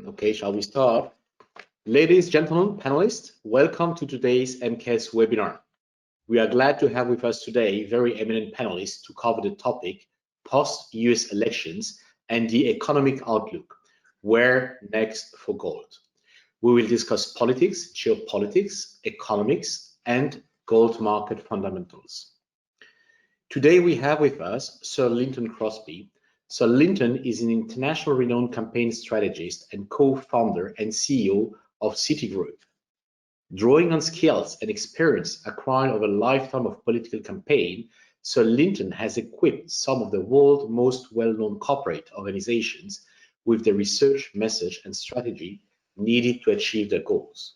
Okay, shall we start? Ladies, gentlemen, panelists, welcome to today's MCAS webinar. We are glad to have with us today very eminent panelists to cover the topic post-US elections and the economic outlook. Where next for gold? We will discuss politics, geopolitics, economics, and gold market fundamentals. Today we have with us Sir Lynton Crosby. Sir Lynton is an international renowned campaign strategist and co-founder and CEO of Citigroup. Drawing on skills and experience acquired over a lifetime of political campaign, Sir Lynton has equipped some of the world's most well-known corporate organizations with the research, message, and strategy needed to achieve their goals.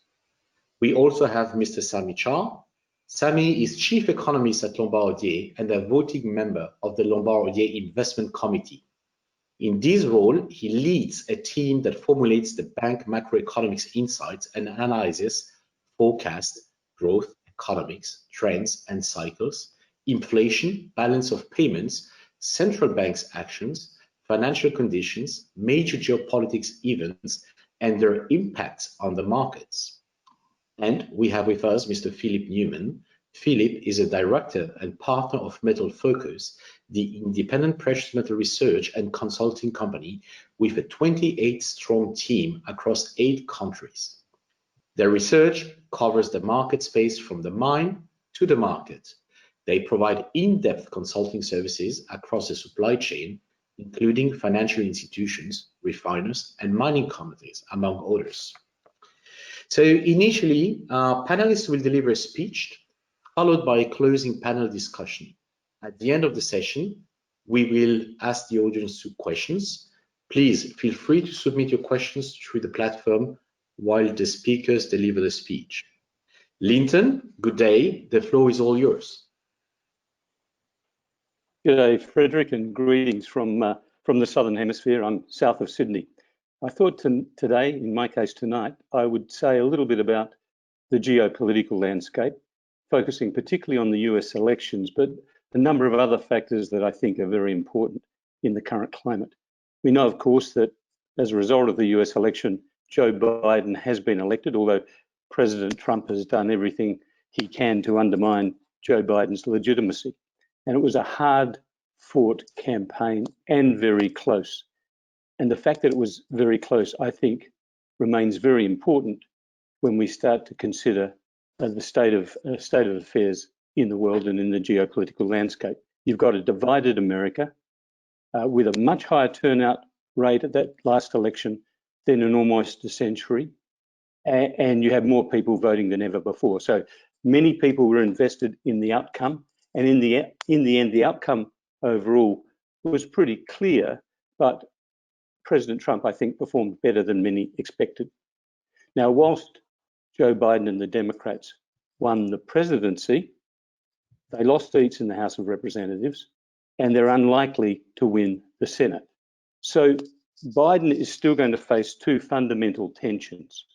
We also have Mr. Samy Chaar. Samy is Chief Economist at Lombard Odier and a voting member of the Lombard Odier Investment Committee. In this role, he leads a team that formulates the bank macroeconomics insights and analyzes forecast, growth, economics, trends and cycles, inflation, balance of payments, central banks' actions, financial conditions, major geopolitics events, and their impacts on the markets. And we have with us Mr. Philip Newman. Philip is a director and partner of Metal Focus, the independent precious metal research and consulting company with a 28-strong team across 8 countries. Their research covers the market space from the mine to the market. They provide in-depth consulting services across the supply chain, including financial institutions, refiners, and mining companies, among others. So initially, panelists will deliver a speech, followed by a closing panel discussion. At the end of the session, we will ask the audience 2 questions. Please feel free to submit your questions through the platform while the speakers deliver the speech. Lynton, good day. The floor is all yours. Good day, Frederic, and greetings from the Southern Hemisphere. I'm south of Sydney. I thought today, in my case tonight, I would say a little bit about the geopolitical landscape, focusing particularly on the US elections, but a number of other factors that I think are very important in the current climate. We know, of course, that as a result of the US election, Joe Biden has been elected, although President Trump has done everything he can to undermine Joe Biden's legitimacy. And it was a hard-fought campaign and very close. And the fact that it was very close, I think, remains very important when we start to consider the state of affairs in the world and in the geopolitical landscape. You've got a divided America with a much higher turnout rate at that last election than in almost a century, and you have more people voting than ever before. So many people were invested in the outcome, and in the end, the outcome overall was pretty clear, but President Trump, I think, performed better than many expected. Now, whilst Joe Biden and the Democrats won the presidency, they lost seats in the House of Representatives, and they're unlikely to win the Senate. So Biden is still going to face 2 fundamental tensions.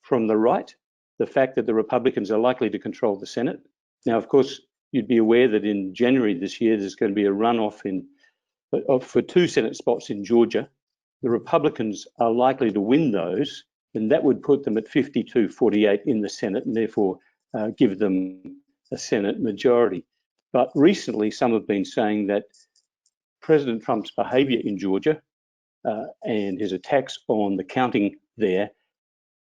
From the right, the fact that the Republicans are likely to control the Senate. Now, of course, you'd be aware that in January this year, there's going to be a runoff for 2 Senate spots in Georgia. The Republicans are likely to win those, and that would put them at 52-48 in the Senate, and therefore give them a Senate majority. But recently, some have been saying that President Trump's behavior in Georgia and his attacks on the counting there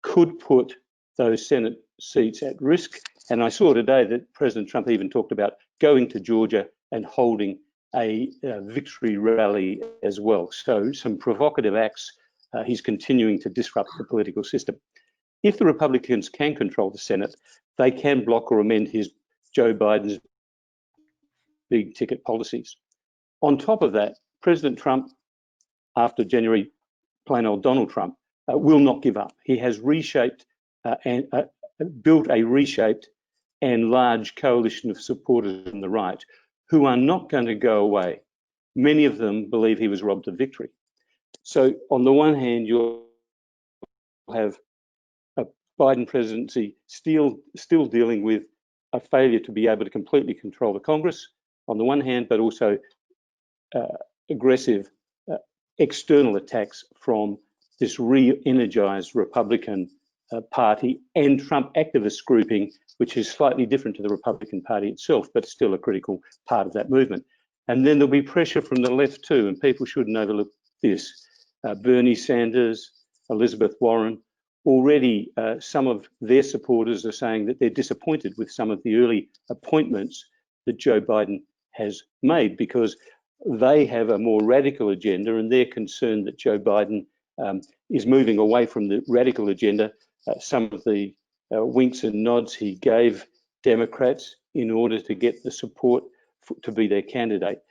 could put those Senate seats at risk. And I saw today that President Trump even talked about going to Georgia and holding a victory rally as well. So some provocative acts. He's continuing to disrupt the political system. If the Republicans can control the Senate, they can block or amend Joe Biden's big ticket policies. On top of that, President Trump, after January, plain old Donald Trump, will not give up. He has reshaped and built a reshaped and large coalition of supporters on the right who are not going to go away. Many of them believe he was robbed of victory. So on the one hand, you'll have a Biden presidency still dealing with a failure to be able to completely control the Congress on the one hand, but also aggressive external attacks from this re-energized Republican Party and Trump activist grouping, which is slightly different to the Republican Party itself, but still a critical part of that movement. And then there'll be pressure from the left too, and people shouldn't overlook this. Bernie Sanders, Elizabeth Warren, already some of their supporters are saying that they're disappointed with some of the early appointments that Joe Biden has made, because they have a more radical agenda and they're concerned that Joe Biden is moving away from the radical agenda. Some of the winks and nods he gave Democrats in order to get the support to be their candidate.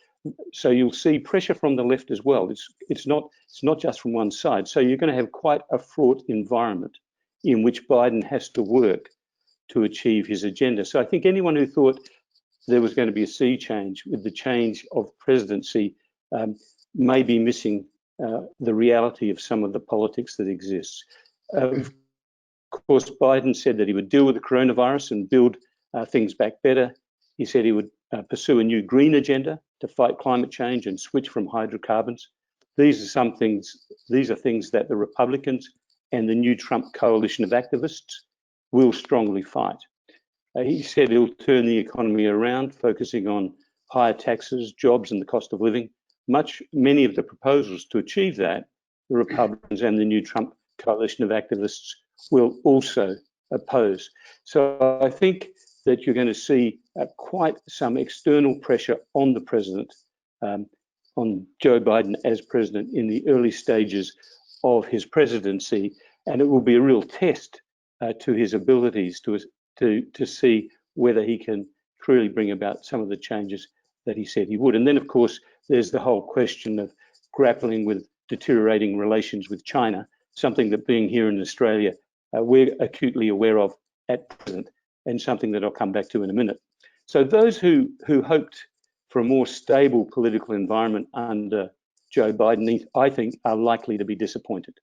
So you'll see pressure from the left as well. It's not just from one side. So you're going to have quite a fraught environment in which Biden has to work to achieve his agenda. So I think anyone who thought there was going to be a sea change with the change of presidency may be missing the reality of some of the politics that exists. Of course, Biden said that he would deal with the coronavirus and build things back better. He said he would pursue a new green agenda to fight climate change and switch from hydrocarbons. These are things that the Republicans and the new Trump coalition of activists will strongly fight. He said he'll turn the economy around, focusing on higher taxes, jobs, and the cost of living. Many of the proposals to achieve that, the Republicans and the new Trump coalition of activists will also oppose. So I think that you're going to see quite some external pressure on the president, on Joe Biden as president in the early stages of his presidency, and it will be a real test to his abilities to see whether he can truly bring about some of the changes that he said he would. And then, of course, there's the whole question of grappling with deteriorating relations with China, something that, being here in Australia, we're acutely aware of at present, and something that I'll come back to in a minute. So those who hoped for a more stable political environment under Joe Biden, I think, are likely to be disappointed.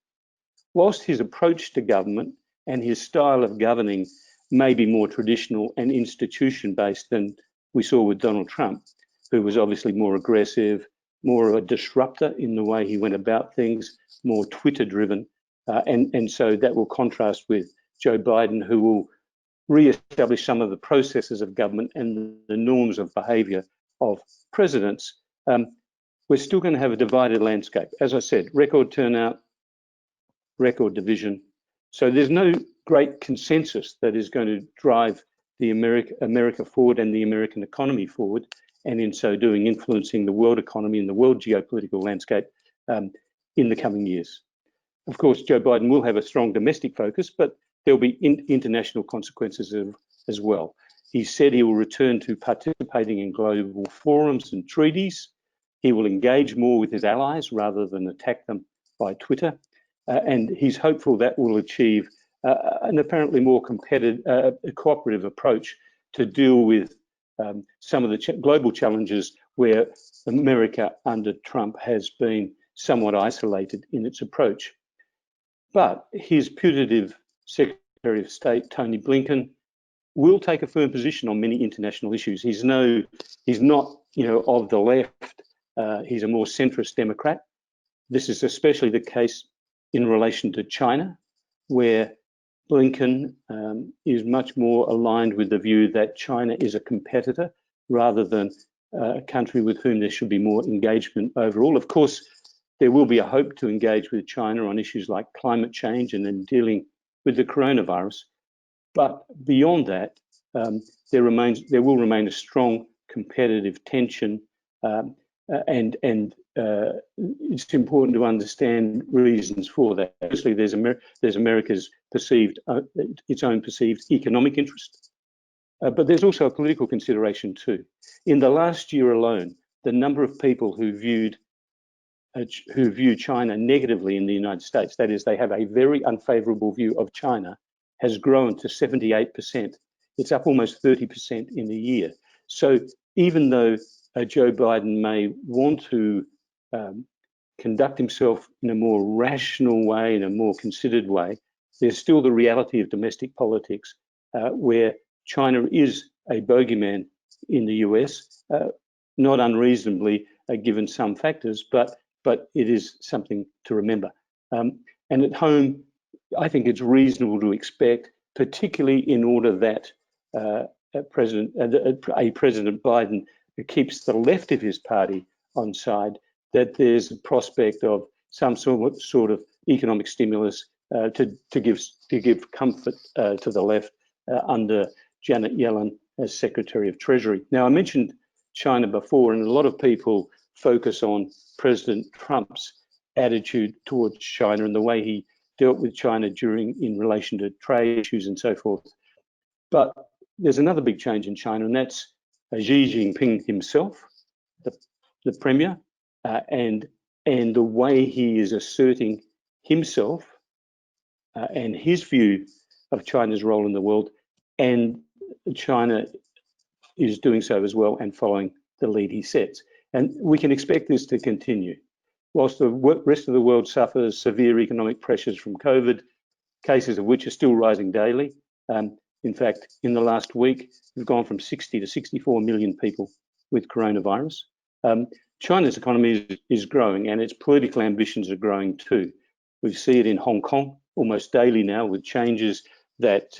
Whilst his approach to government and his style of governing may be more traditional and institution-based than we saw with Donald Trump, who was obviously more aggressive, more of a disruptor in the way he went about things, more Twitter-driven, and so that will contrast with Joe Biden, who will re-establish some of the processes of government and the norms of behaviour of presidents. We're still going to have a divided landscape. As I said, record turnout, record division. So there's no great consensus that is going to drive the America forward and the American economy forward, and in so doing influencing the world economy and the world geopolitical landscape in the coming years. Of course, Joe Biden will have a strong domestic focus, but there'll be international consequences as well. He said he will return to participating in global forums and treaties. He will engage more with his allies rather than attack them by Twitter. And he's hopeful that will achieve an apparently more cooperative approach to deal with some of the global challenges where America under Trump has been somewhat isolated in its approach. But his putative Secretary of State, Tony Blinken, will take a firm position on many international issues. He's not, of the left. He's a more centrist Democrat. This is especially the case in relation to China, where Blinken is much more aligned with the view that China is a competitor rather than a country with whom there should be more engagement overall. Of course, there will be a hope to engage with China on issues like climate change and then dealing with the coronavirus. But beyond that, there will remain a strong competitive tension, and it's important to understand reasons for that. Firstly, there's America's its own perceived economic interest, but there's also a political consideration too. In the last year alone, the number of people who view China negatively in the United States, that is, they have a very unfavourable view of China, has grown to 78%. It's up almost 30% in a year. So even though Joe Biden may want to conduct himself in a more rational way, in a more considered way, there's still the reality of domestic politics where China is a bogeyman in the US, not unreasonably given some factors, but it is something to remember. And at home, I think it's reasonable to expect, particularly in order that President Biden keeps the left of his party on side, that there's a prospect of some sort of economic stimulus to give comfort to the left under Janet Yellen as Secretary of Treasury. Now, I mentioned China before, and a lot of people focus on President Trump's attitude towards China and the way he dealt with China in relation to trade issues and so forth. But there's another big change in China, and that's Xi Jinping himself, the premier, and the way he is asserting himself and his view of China's role in the world, and China is doing so as well and following the lead he sets. And we can expect this to continue. Whilst the rest of the world suffers severe economic pressures from COVID, cases of which are still rising daily. In fact, in the last week, we've gone from 60 to 64 million people with coronavirus. China's economy is growing, and its political ambitions are growing too. We see it in Hong Kong almost daily now, with changes that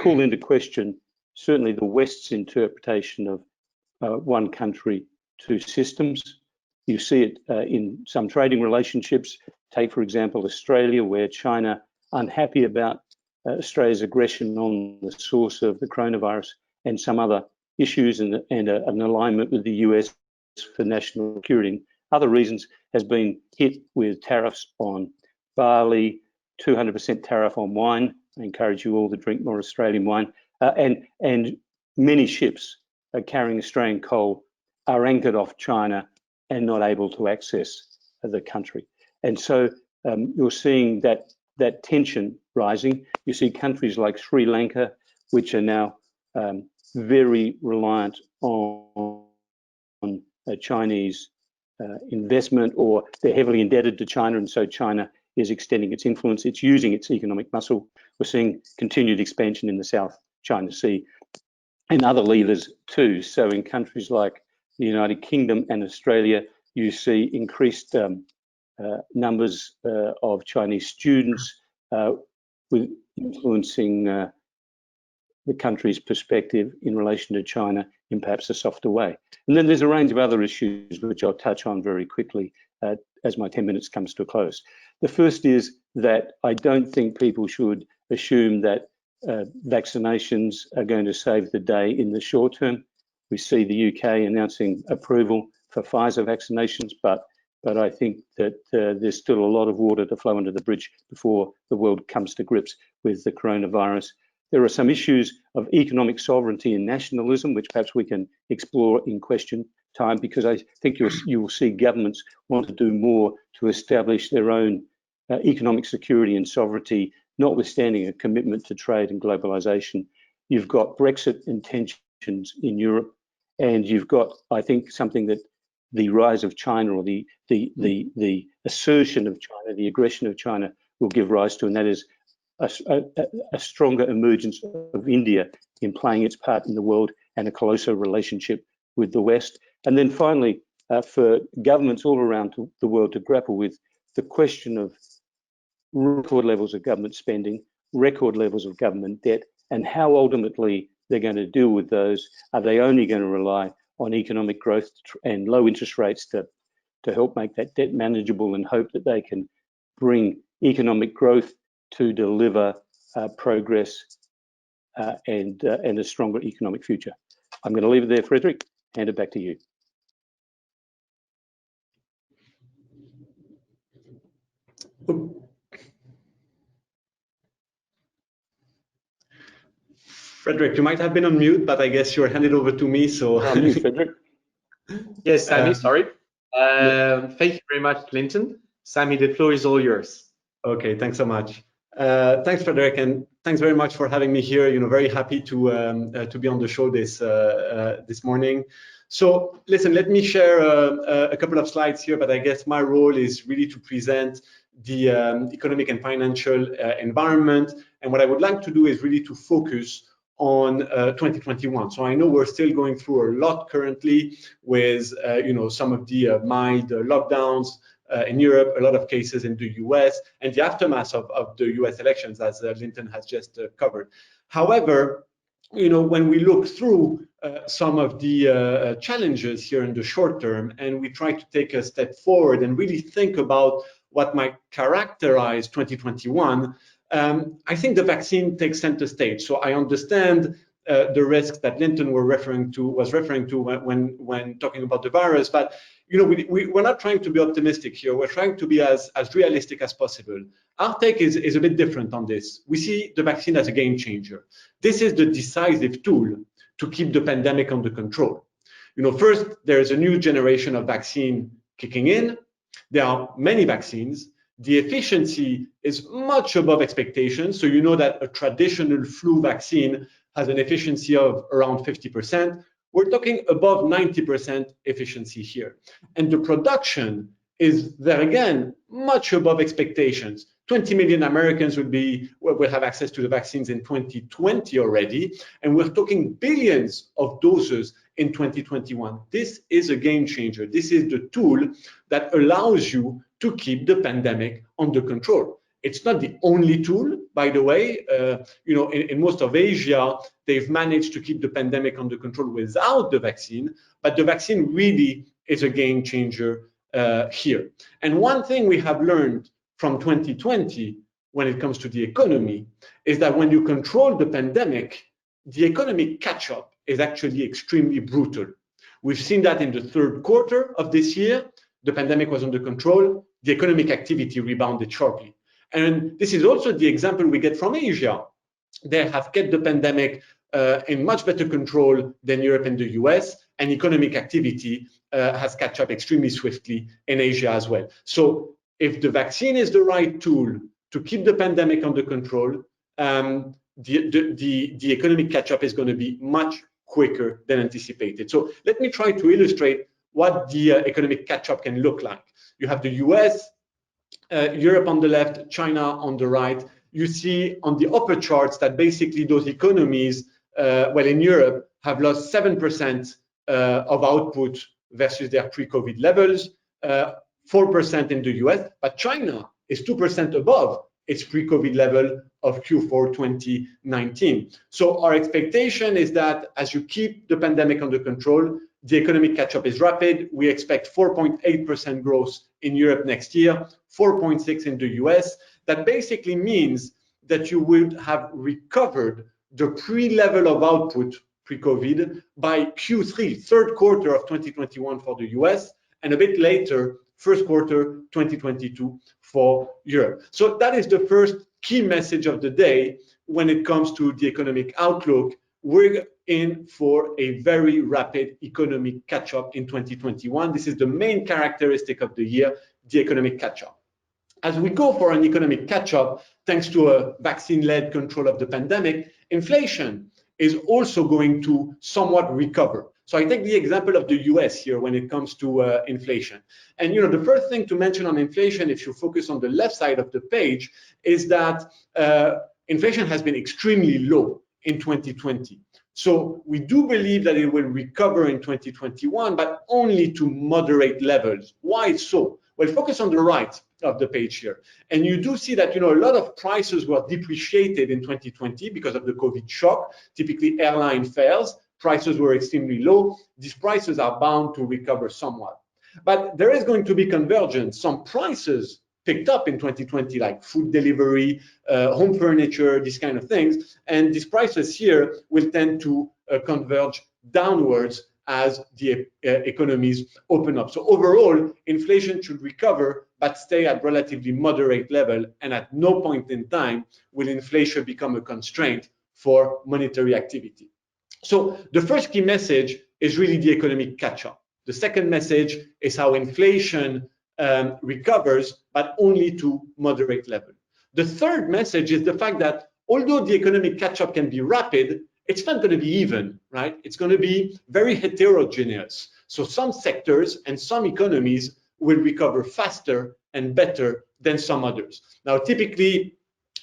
call into question certainly the West's interpretation of one country, two systems. You see it in some trading relationships. Take, for example, Australia, where China, unhappy about Australia's aggression on the source of the coronavirus and some other issues, and an alignment with the US for national security and other reasons, has been hit with tariffs on barley, 200% tariff on wine. I encourage you all to drink more Australian wine. And many ships carrying Australian coal are anchored off China and not able to access the country. And so you're seeing that tension rising. You see countries like Sri Lanka, which are now very reliant on Chinese investment, or they're heavily indebted to China, and so China is extending its influence. It's using its economic muscle. We're seeing continued expansion in the South China Sea and other levers too. So in countries like the United Kingdom and Australia, you see increased numbers of Chinese students with influencing the country's perspective in relation to China in perhaps a softer way. And then there's a range of other issues which I'll touch on very quickly as my 10 minutes comes to a close. The first is that I don't think people should assume that vaccinations are going to save the day in the short term. We see the UK announcing approval for Pfizer vaccinations, but I think that there's still a lot of water to flow under the bridge before the world comes to grips with the coronavirus. There are some issues of economic sovereignty and nationalism, which perhaps we can explore in question time, because I think you will see governments want to do more to establish their own economic security and sovereignty, notwithstanding a commitment to trade and globalization. You've got Brexit intentions in Europe, and you've got, I think, something that the rise of China, or the assertion of China, the aggression of China will give rise to, and that is a stronger emergence of India in playing its part in the world and a closer relationship with the West. And then finally, for governments all around the world to grapple with the question of record levels of government spending, record levels of government debt, and how ultimately they're going to deal with those. Are they only going to rely on economic growth and low interest rates to help make that debt manageable, and hope that they can bring economic growth to deliver progress and a stronger economic future? I'm going to leave it there, Frederic. Hand it back to you. Frederic, you might have been on mute, but I guess you're handed over to me. So I'm you, Frederic. Yes, Samy, sorry. Thank you very much, Lynton. Samy, the floor is all yours. Okay, thanks so much. Thanks, Frederic, and thanks very much for having me here. Very happy to be on the show this morning. So listen, let me share a couple of slides here, but I guess my role is really to present the economic and financial environment. And what I would like to do is really to focus on 2021. So I know we're still going through a lot currently with some of the mild lockdowns in Europe, a lot of cases in the US, and the aftermath of the US elections, as Lynton has just covered. However, when we look through some of the challenges here in the short term, and we try to take a step forward and really think about what might characterize 2021, I think the vaccine takes center stage. So I understand the risks that Lynton was referring to when talking about the virus, but we're not trying to be optimistic here. We're trying to be as realistic as possible. Our take is a bit different on this. We see the vaccine as a game changer. This is the decisive tool to keep the pandemic under control. First, there is a new generation of vaccine kicking in. There are many vaccines. The efficiency is much above expectations. So you know that a traditional flu vaccine has an efficiency of around 50%. We're talking above 90% efficiency here. And the production is there again, much above expectations. 20 million Americans will have access to the vaccines in 2020 already. And we're talking billions of doses in 2021. This is a game changer. This is the tool that allows you to keep the pandemic under control. It's not the only tool, by the way. In most of Asia, they've managed to keep the pandemic under control without the vaccine, but the vaccine really is a game changer here. And one thing we have learned from 2020 when it comes to the economy is that when you control the pandemic, the economic catch-up is actually extremely brutal. We've seen that in the third quarter of this year. The pandemic was under control. The economic activity rebounded sharply. And this is also the example we get from Asia. They have kept the pandemic in much better control than Europe and the US, and economic activity has catch up extremely swiftly in Asia as well. So if the vaccine is the right tool to keep the pandemic under control, the economic catch-up is going to be much quicker than anticipated. So let me try to illustrate what the economic catch-up can look like. You have the US, Europe on the left, China on the right. You see on the upper charts that basically those economies, in Europe, have lost 7% of output versus their pre-COVID levels, 4% in the US, but China is 2% above its pre-COVID level of Q4 2019. So our expectation is that as you keep the pandemic under control, the economic catch-up is rapid. We expect 4.8% growth in Europe next year, 4.6% in the US. That basically means that you would have recovered the pre-level of output pre-COVID by Q3, third quarter of 2021 for the US, and a bit later, first quarter 2022 for Europe. So that is the first key message of the day when it comes to the economic outlook. We're in for a very rapid economic catch-up in 2021. This is the main characteristic of the year, the economic catch-up. As we go for an economic catch-up, thanks to a vaccine-led control of the pandemic, inflation is also going to somewhat recover. So I take the example of the US here when it comes to inflation. And the first thing to mention on inflation, if you focus on the left side of the page, is that inflation has been extremely low in 2020. So we do believe that it will recover in 2021, but only to moderate levels. Why so? Well, focus on the right of the page here. And you do see that, a lot of prices were depreciated in 2020 because of the COVID shock, typically airline fares. Prices were extremely low. These prices are bound to recover somewhat. But there is going to be convergence. Some prices picked up in 2020, like food delivery, home furniture, these kind of things. And these prices here will tend to converge downwards as the economies open up. So overall, inflation should recover, but stay at relatively moderate level. And at no point in time will inflation become a constraint for monetary activity. So the first key message is really the economic catch-up. The second message is how inflation recovers, but only to moderate level. The third message is the fact that although the economic catch-up can be rapid, it's not going to be even, right? It's going to be very heterogeneous. So some sectors and some economies will recover faster and better than some others. Now, typically,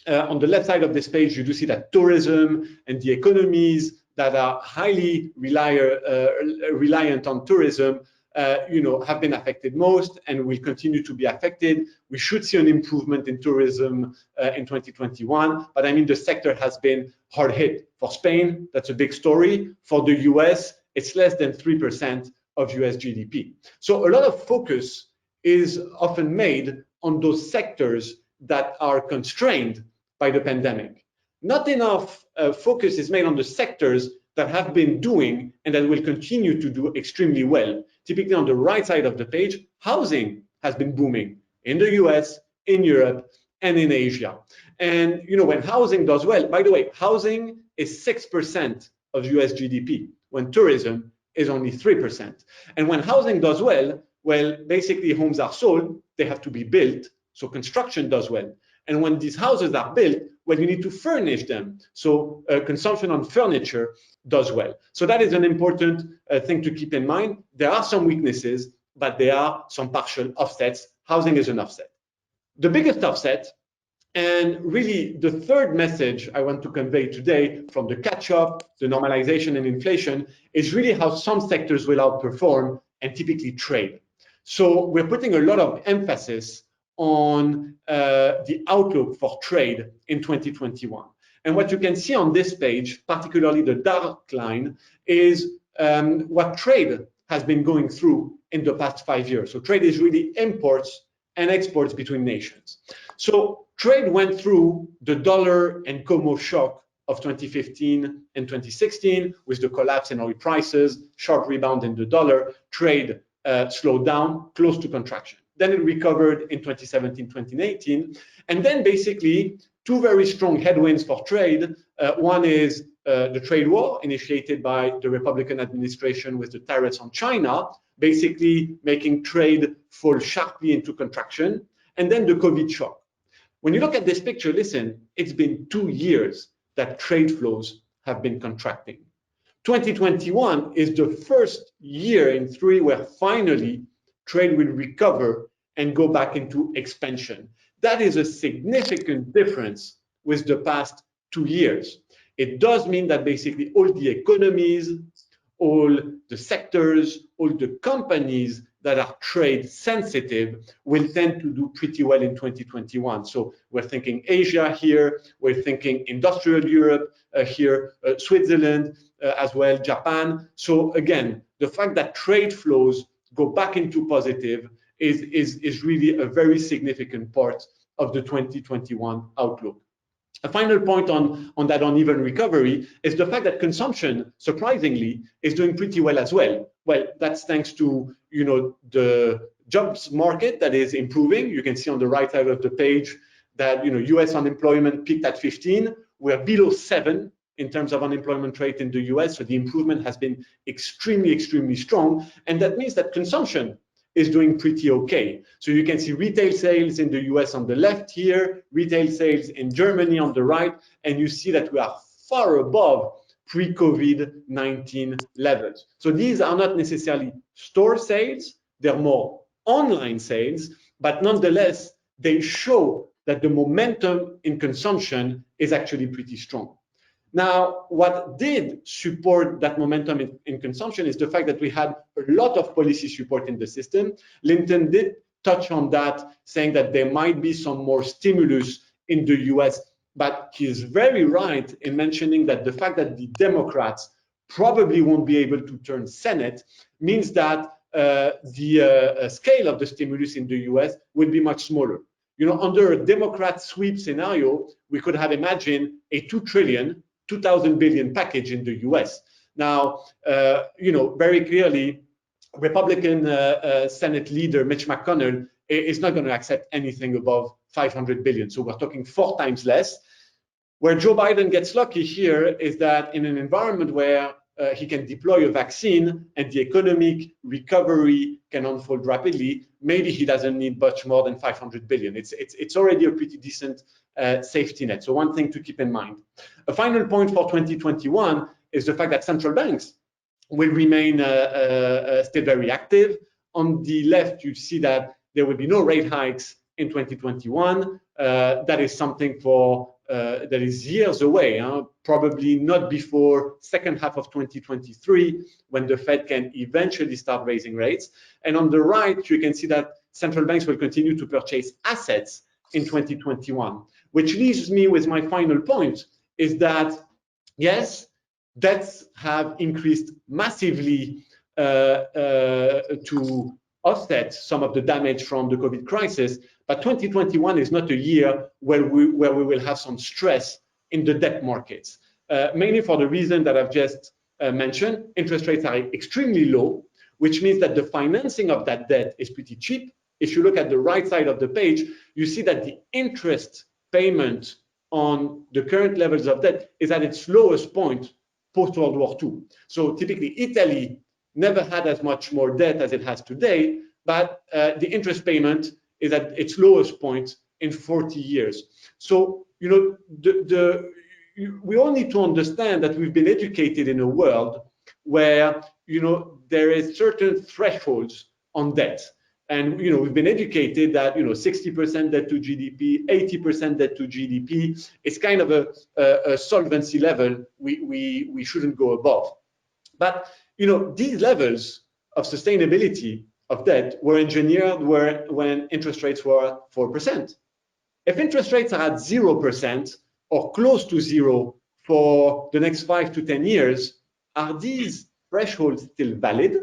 on the left side of this page, you do see that tourism and the economies that are highly reliant on tourism have been affected most and will continue to be affected. We should see an improvement in tourism in 2021, but I mean, the sector has been hard hit. For Spain, that's a big story. For the US, it's less than 3% of US GDP. So a lot of focus is often made on those sectors that are constrained by the pandemic. Not enough focus is made on the sectors that have been doing and that will continue to do extremely well. Typically on the right side of the page, housing has been booming in the US, in Europe, and in Asia. And when housing does well, by the way, housing is 6% of US GDP, when tourism is only 3%. And when housing does well, basically homes are sold, they have to be built, so construction does well. And when these houses are built, you need to furnish them. So consumption on furniture does well. So that is an important thing to keep in mind. There are some weaknesses, but there are some partial offsets. Housing is an offset. The biggest offset, and really the third message I want to convey today from the catch-up, the normalization and inflation, is really how some sectors will outperform, and typically trade. So we're putting a lot of emphasis on the outlook for trade in 2021. And what you can see on this page, particularly the dark line, is what trade has been going through in the past 5 years. So trade is really imports and exports between nations. So trade went through the dollar and Como shock of 2015 and 2016 with the collapse in oil prices, sharp rebound in the dollar. Trade slowed down, close to contraction. Then it recovered in 2017, 2018. And then basically two very strong headwinds for trade. One is the trade war initiated by the Republican administration with the tariffs on China, basically making trade fall sharply into contraction. And then the COVID shock. When you look at this picture, listen, it's been 2 years that trade flows have been contracting. 2021 is the first year in 3 where finally trade will recover and go back into expansion. That is a significant difference with the past 2 years. It does mean that basically all the economies, all the sectors, all the companies that are trade sensitive will tend to do pretty well in 2021. So we're thinking Asia here, we're thinking industrial Europe here, Switzerland as well, Japan. So again, the fact that trade flows go back into positive is really a very significant part of the 2021 outlook. A final point on that uneven recovery is the fact that consumption, surprisingly, is doing pretty well as well. Well, that's thanks to the jobs market that is improving. You can see on the right side of the page that US unemployment peaked at 15. We're below 7 in terms of unemployment rate in the US. So the improvement has been extremely, extremely strong. And that means that consumption is doing pretty okay. So you can see retail sales in the US on the left here, retail sales in Germany on the right, and you see that we are far above pre-COVID-19 levels. So these are not necessarily store sales, they're more online sales, but nonetheless, they show that the momentum in consumption is actually pretty strong. Now, what did support that momentum in consumption is the fact that we had a lot of policy support in the system. Lynton did touch on that, saying that there might be some more stimulus in the US, but he's very right in mentioning that the fact that the Democrats probably won't be able to turn Senate means that the scale of the stimulus in the US will be much smaller. Under a Democrat sweep scenario, we could have imagined a 2,000 billion package in the US. Now, very clearly, Republican Senate leader Mitch McConnell is not going to accept anything above 500 billion. So we're talking 4 times less. Where Joe Biden gets lucky here is that in an environment where he can deploy a vaccine and the economic recovery can unfold rapidly, maybe he doesn't need much more than 500 billion. It's already a pretty decent safety net. So one thing to keep in mind. A final point for 2021 is the fact that central banks will remain still very active. On the left, you see that there will be no rate hikes in 2021. That is something for that is years away, probably not before second half of 2023, when the Fed can eventually start raising rates. And on the right, you can see that central banks will continue to purchase assets in 2021, which leaves me with my final point, is that, yes, debts have increased massively to offset some of the damage from the COVID crisis, but 2021 is not a year where we will have some stress in the debt markets, mainly for the reason that I've just mentioned. Interest rates are extremely low, which means that the financing of that debt is pretty cheap. If you look at the right side of the page, you see that the interest payment on the current levels of debt is at its lowest point post-World War II. So typically, Italy never had as much more debt as it has today, but the interest payment is at its lowest point in 40 years. So, you know, we all need to understand that we've been educated in a world where, you know, there is certain thresholds on debt. And, you know, we've been educated that, you know, 60% debt to GDP, 80% debt to GDP is kind of a solvency level we shouldn't go above. But, you know, these levels of sustainability of debt were engineered when interest rates were 4%. If interest rates are at 0% or close to zero for the next 5 to 10 years, are these thresholds still valid?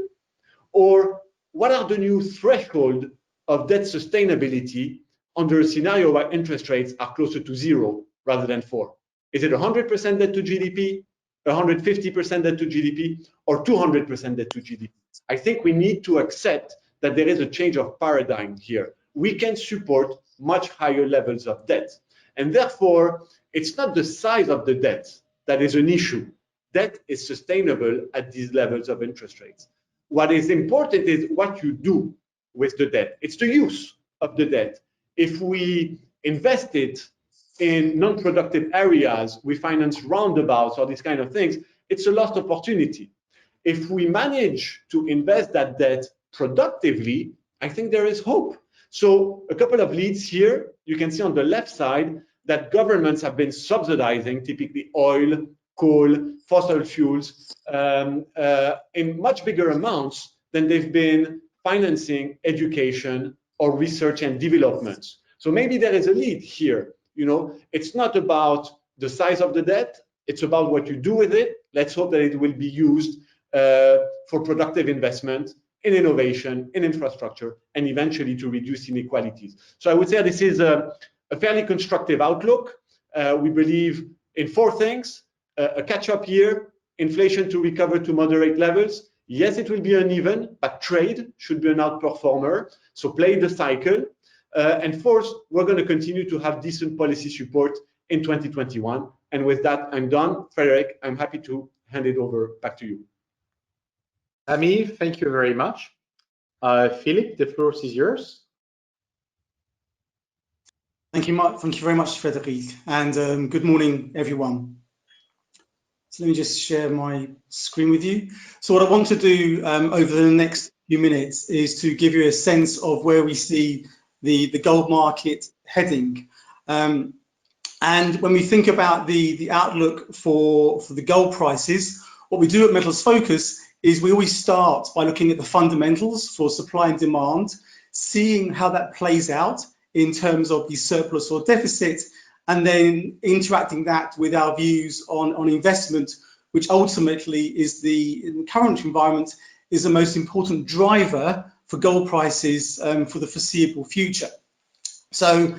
Or what are the new threshold of debt sustainability under a scenario where interest rates are closer to zero rather than 4? Is it 100% debt to GDP, 150% debt to GDP, or 200% debt to GDP? I think we need to accept that there is a change of paradigm here. We can support much higher levels of debt. And therefore, it's not the size of the debt that is an issue. Debt is sustainable at these levels of interest rates. What is important is what you do with the debt. It's the use of the debt. If we invest it in non-productive areas, we finance roundabouts or these kind of things, it's a lost opportunity. If we manage to invest that debt productively, I think there is hope. So a couple of leads here. You can see on the left side that governments have been subsidizing typically oil, coal, fossil fuels in much bigger amounts than they've been financing education or research and development. So maybe there is a lead here. You know, it's not about the size of the debt, it's about what you do with it. Let's hope that it will be used for productive investment in innovation, in infrastructure, and eventually to reduce inequalities. So I would say this is a fairly constructive outlook. We believe in 4 things: a catch-up year, inflation to recover to moderate levels. Yes, it will be uneven, but trade should be an outperformer. So play the cycle. And fourth, we're going to continue to have decent policy support in 2021. And with that, I'm done. Frederic, I'm happy to hand it over back to you. Samy, thank you very much. Philippe, the floor is yours. Thank you, Mark. Thank you very much, Frederic. And good morning, everyone. So let me just share my screen with you. So what I want to do over the next few minutes is to give you a sense of where we see the gold market heading. And when we think about the outlook for the gold prices, what we do at Metals Focus is we always start by looking at the fundamentals for supply and demand, seeing how that plays out in terms of the surplus or deficit, and then interacting that with our views on investment, which ultimately is in the current environment, is the most important driver for gold prices for the foreseeable future. So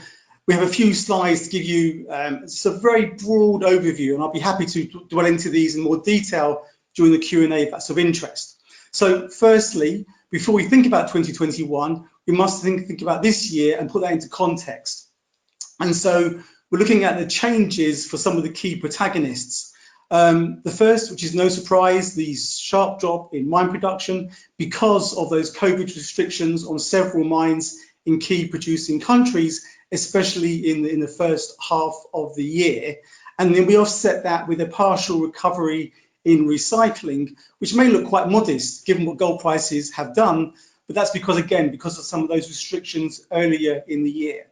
we have a few slides to give you just a very broad overview, and I'll be happy to dwell into these in more detail during the Q&A if that's of interest. So firstly, before we think about 2021, we must think about this year and put that into context. And so we're looking at the changes for some of the key protagonists. The first, which is no surprise, the sharp drop in mine production because of those COVID restrictions on several mines in key producing countries, especially in the first half of the year. And then we offset that with a partial recovery in recycling, which may look quite modest given what gold prices have done, but that's because of some of those restrictions earlier in the year.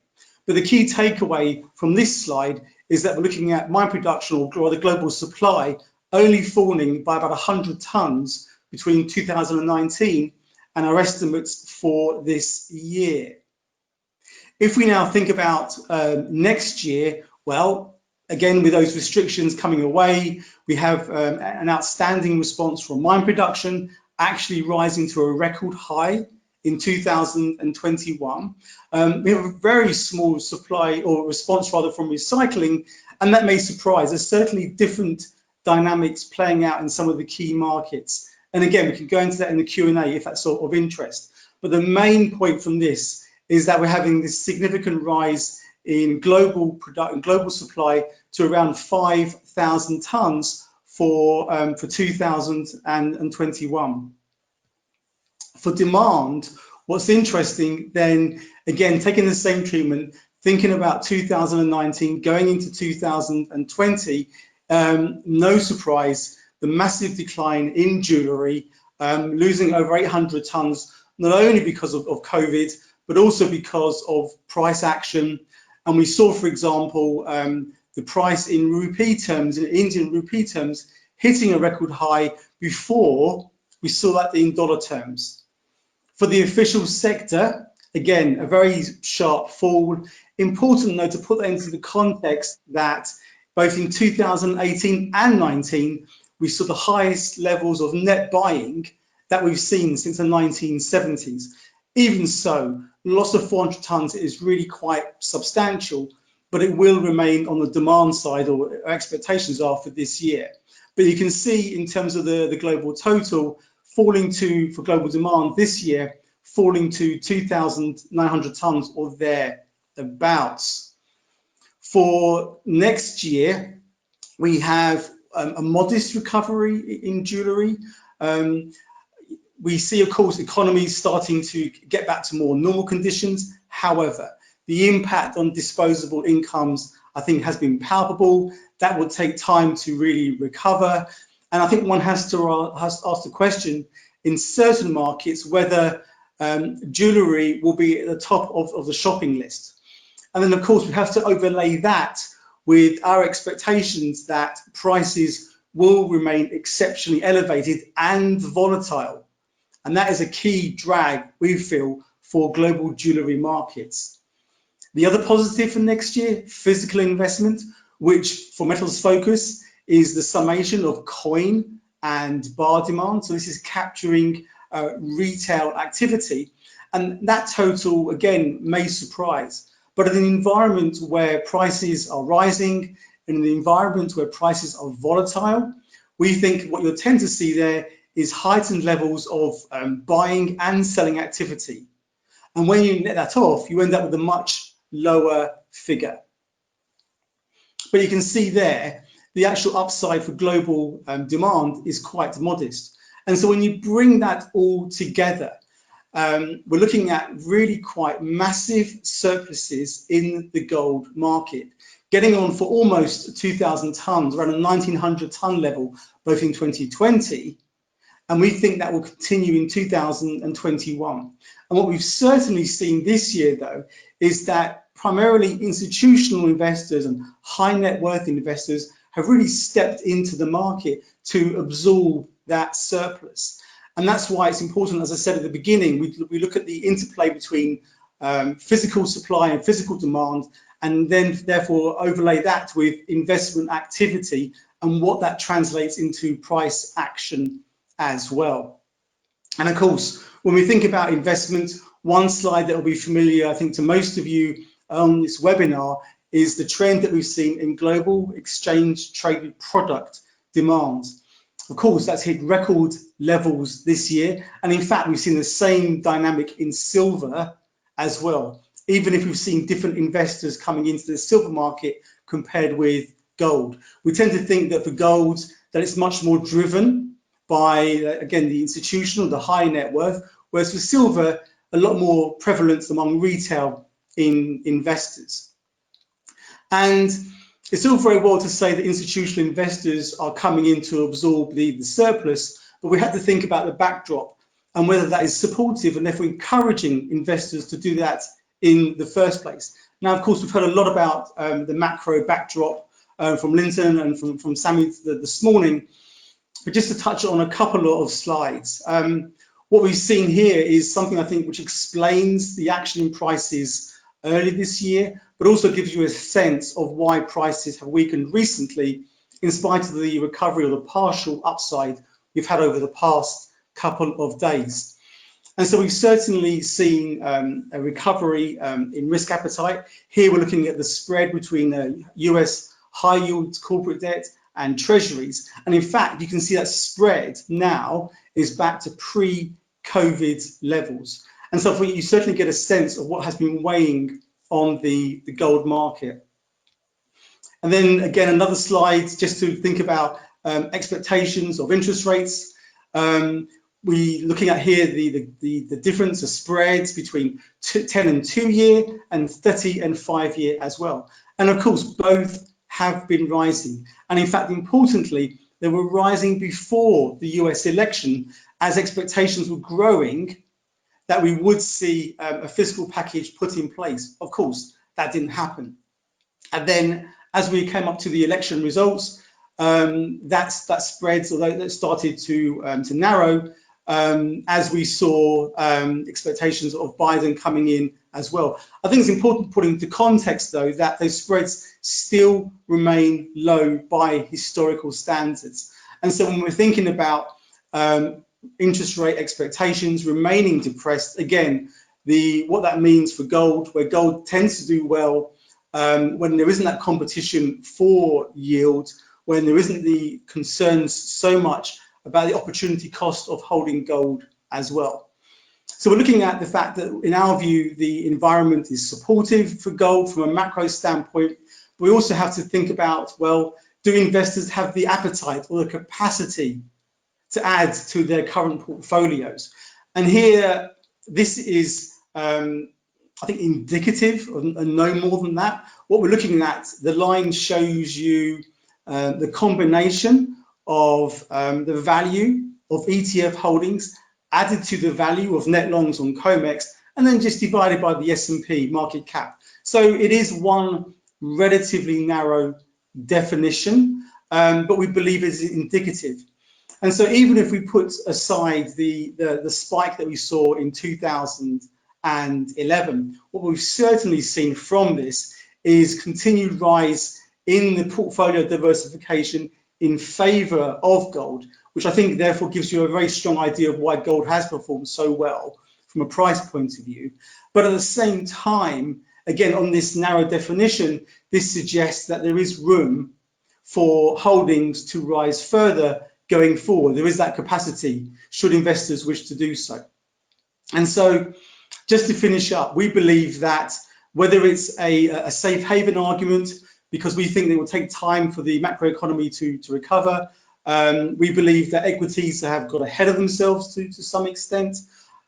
But the key takeaway from this slide is that we're looking at mine production or the global supply only falling by about 100 tons between 2019 and our estimates for this year. If we now think about next year, well, again, with those restrictions coming away, we have an outstanding response from mine production, actually rising to a record high in 2021. We have a very small supply or response rather from recycling, and that may surprise. There's certainly different dynamics playing out in some of the key markets. And again, we can go into that in the Q&A if that's sort of interest. But the main point from this is that we're having this significant rise in global supply to around 5,000 tons for 2021. For demand, what's interesting then, again, taking the same treatment, thinking about 2019 going into 2020, no surprise, the massive decline in jewellery, losing over 800 tons, not only because of COVID, but also because of price action. And we saw, for example, the price in rupee terms, in Indian rupee terms, hitting a record high before we saw that in dollar terms. For the official sector, again, a very sharp fall. Important though to put that into the context that both in 2018 and 19, we saw the highest levels of net buying that we've seen since the 1970s. Even so, loss of 400 tons is really quite substantial, but it will remain on the demand side, or expectations are for this year. But you can see in terms of the global total, falling for global demand this year, falling to 2,900 tons or thereabouts. For next year, we have a modest recovery in jewellery. We see, of course, economies starting to get back to more normal conditions. However, the impact on disposable incomes, I think, has been palpable. That will take time to really recover. And I think one has to ask the question in certain markets whether jewellery will be at the top of the shopping list. And then, of course, we have to overlay that with our expectations that prices will remain exceptionally elevated and volatile. And that is a key drag, we feel, for global jewellery markets. The other positive for next year, physical investment, which for Metals Focus is the summation of coin and bar demand. So this is capturing retail activity. And that total, again, may surprise. But in an environment where prices are rising, in an environment where prices are volatile, we think what you'll tend to see there is heightened levels of buying and selling activity. And when you net that off, you end up with a much lower figure. But you can see there, the actual upside for global demand is quite modest. And so when you bring that all together, we're looking at really quite massive surpluses in the gold market, getting on for almost 2,000 tons, around a 1,900 ton level, both in 2020, and we think that will continue in 2021. And what we've certainly seen this year, though, is that primarily institutional investors and high net worth investors have really stepped into the market to absorb that surplus. And that's why it's important, as I said at the beginning, we look at the interplay between physical supply and physical demand, and then therefore overlay that with investment activity and what that translates into price action as well. And of course, when we think about investment, one slide that will be familiar, I think, to most of you on this webinar is the trend that we've seen in global exchange traded product demand. Of course, that's hit record levels this year. And in fact, we've seen the same dynamic in silver as well, even if we've seen different investors coming into the silver market compared with gold. We tend to think that for gold, that it's much more driven by, again, the institutional, the high net worth, whereas for silver, a lot more prevalence among retail investors. And it's all very well to say that institutional investors are coming in to absorb the surplus, but we have to think about the backdrop and whether that is supportive and therefore encouraging investors to do that in the first place. Now, of course, we've heard a lot about the macro backdrop from Lynton and from Samy this morning, but just to touch on a couple of slides. What we've seen here is something I think which explains the action in prices early this year, but also gives you a sense of why prices have weakened recently in spite of the recovery or the partial upside we've had over the past couple of days. And so we've certainly seen a recovery in risk appetite. Here we're looking at the spread between US high yield corporate debt and treasuries. And in fact, you can see that spread now is back to pre-COVID levels. And so you certainly get a sense of what has been weighing on the gold market. And then again, another slide just to think about expectations of interest rates. We're looking at here the difference of spreads between 10 and 2-year and 30 and 5-year as well. And of course, both have been rising. And in fact, importantly, they were rising before the US election as expectations were growing that we would see a fiscal package put in place. Of course, that didn't happen. And then as we came up to the election results, that spreads, although that started to narrow, as we saw expectations of Biden coming in as well. I think it's important to put into context, though, that those spreads still remain low by historical standards. And so when we're thinking about interest rate expectations remaining depressed, again, what that means for gold, where gold tends to do well when there isn't that competition for yield, when there isn't the concerns so much about the opportunity cost of holding gold as well. So we're looking at the fact that, in our view, the environment is supportive for gold from a macro standpoint. We also have to think about, well, do investors have the appetite or the capacity to add to their current portfolios? And here, this is, I think, indicative and no more than that. What we're looking at, the line shows you the combination of the value of ETF holdings added to the value of net longs on COMEX, and then just divided by the S&P market cap. So it is one relatively narrow definition, but we believe it's indicative. And so even if we put aside the spike that we saw in 2011, what we've certainly seen from this is continued rise in the portfolio diversification in favor of gold, which I think therefore gives you a very strong idea of why gold has performed so well from a price point of view. But at the same time, again, on this narrow definition, this suggests that there is room for holdings to rise further going forward. There is that capacity should investors wish to do so. And so just to finish up, we believe that whether it's a safe haven argument, because we think it will take time for the macroeconomy to recover, we believe that equities have got ahead of themselves to some extent.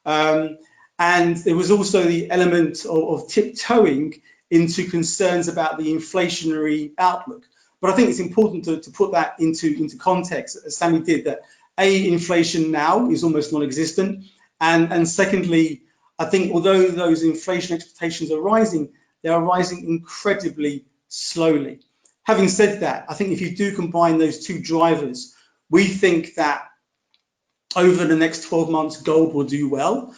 And there was also the element of tiptoeing into concerns about the inflationary outlook. But I think it's important to put that into context, as Samy did, that inflation now is almost non-existent. And secondly, I think although those inflation expectations are rising, they are rising incredibly slowly. Having said that, I think if you do combine those two drivers, we think that over the next 12 months, gold will do well.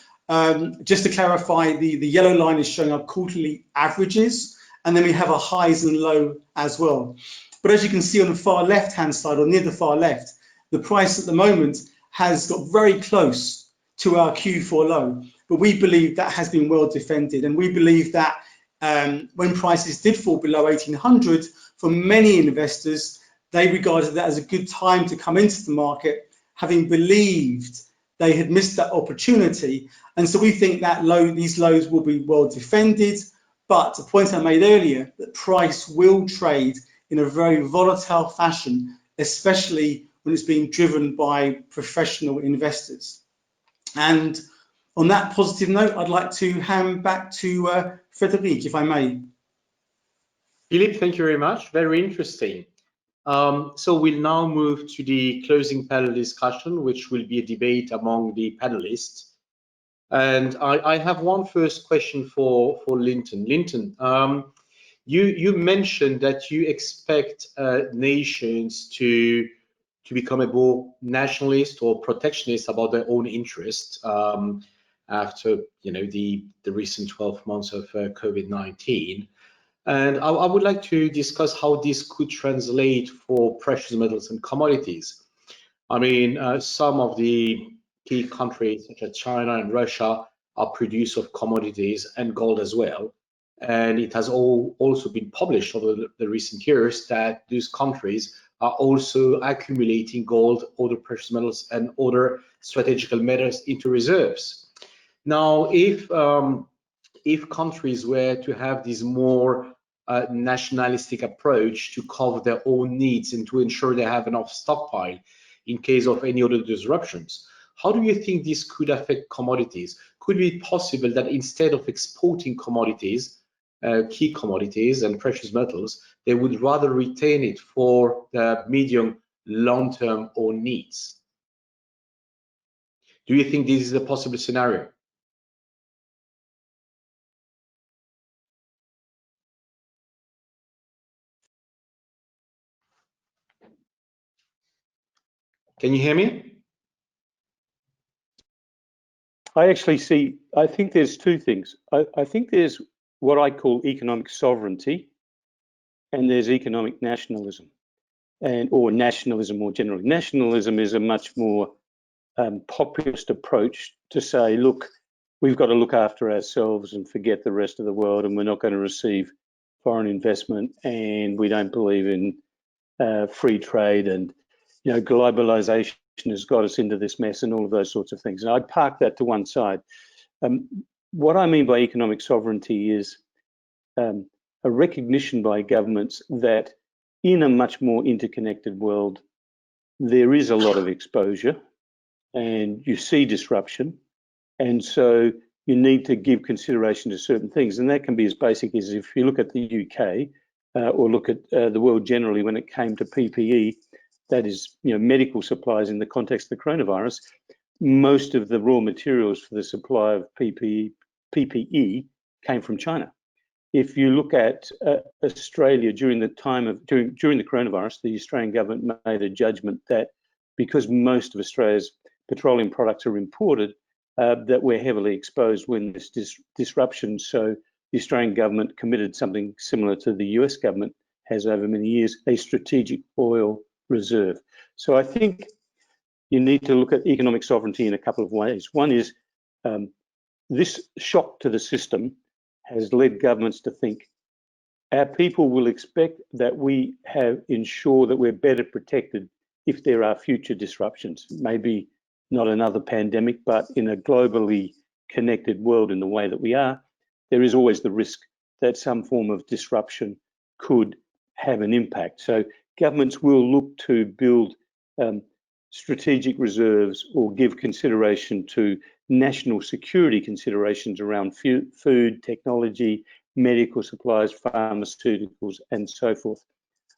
Just to clarify, the yellow line is showing our quarterly averages, and then we have a highs and low as well. But as you can see on the far left-hand side, or near the far left, the price at the moment has got very close to our Q4 low. But we believe that has been well defended, and we believe that when prices did fall below 1800, for many investors, they regarded that as a good time to come into the market, having believed they had missed that opportunity. And so we think that these lows will be well defended. But the point I made earlier, that price will trade in a very volatile fashion, especially when it's being driven by professional investors. And on that positive note, I'd like to hand back to Frederic, if I may. Philippe, thank you very much. Very interesting. So we'll now move to the closing panel discussion, which will be a debate among the panelists. And I have one first question for Lynton. Lynton, you mentioned that you expect nations to become a more nationalist or protectionist about their own interests after the recent 12 months of COVID-19. And I would like to discuss how this could translate for precious metals and commodities. I mean, some of the key countries such as China and Russia are producers of commodities and gold as well. And it has also been published over the recent years that these countries are also accumulating gold, other precious metals, and other strategical metals into reserves. Now, if countries were to have this more nationalistic approach to cover their own needs and to ensure they have enough stockpile in case of any other disruptions, how do you think this could affect commodities? Could it be possible that instead of exporting commodities, key commodities and precious metals, they would rather retain it for the medium, long-term own needs? Do you think this is a possible scenario? Can you hear me? I think there's two things. I think there's what I call economic sovereignty, and there's economic nationalism, or nationalism more generally. Nationalism is a much more populist approach to say, look, we've got to look after ourselves and forget the rest of the world, and we're not going to receive foreign investment, and we don't believe in free trade, and globalization has got us into this mess and all of those sorts of things. And I'd park that to one side. What I mean by economic sovereignty is a recognition by governments that in a much more interconnected world, there is a lot of exposure and you see disruption. And so you need to give consideration to certain things. And that can be as basic as if you look at the UK or look at the world generally when it came to PPE, that is, medical supplies in the context of the coronavirus. Most of the raw materials for the supply of PPE came from China. If you look at Australia during the coronavirus, the Australian government made a judgment that because most of Australia's petroleum products are imported, that we're heavily exposed when this disruption. So the Australian government committed something similar to the US government has over many years, a strategic oil reserve. So I think you need to look at economic sovereignty in a couple of ways. One is this shock to the system has led governments to think our people will expect that we ensure that we're better protected if there are future disruptions. Maybe not another pandemic, but in a globally connected world in the way that we are, there is always the risk that some form of disruption could have an impact. So governments will look to build strategic reserves or give consideration to national security considerations around food, technology, medical supplies, pharmaceuticals, and so forth.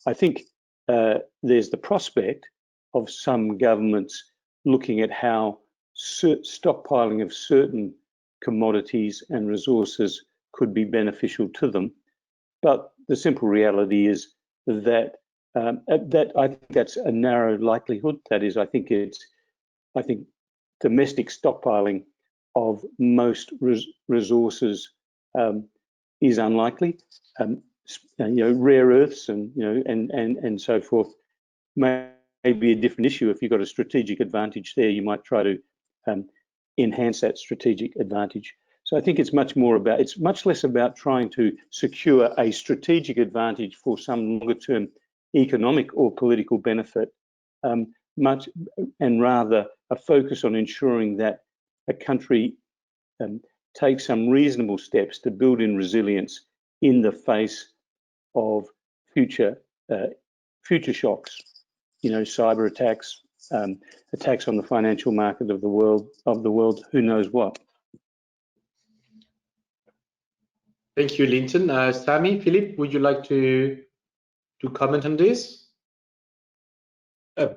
I think there's the prospect of some governments looking at how stockpiling of certain commodities and resources could be beneficial to them. But the simple reality is that I think that's a narrow likelihood. That is, I think domestic stockpiling of most resources is unlikely. Rare earths and so forth may be a different issue. If you've got a strategic advantage there, you might try to enhance that strategic advantage. So I think it's much less about trying to secure a strategic advantage for some longer term economic or political benefit, and rather a focus on ensuring that a country takes some reasonable steps to build in resilience in the face of future shocks, cyber attacks, attacks on the financial market of the world, who knows what. Thank you, Lynton. Samy, Philippe, would you like to comment on this?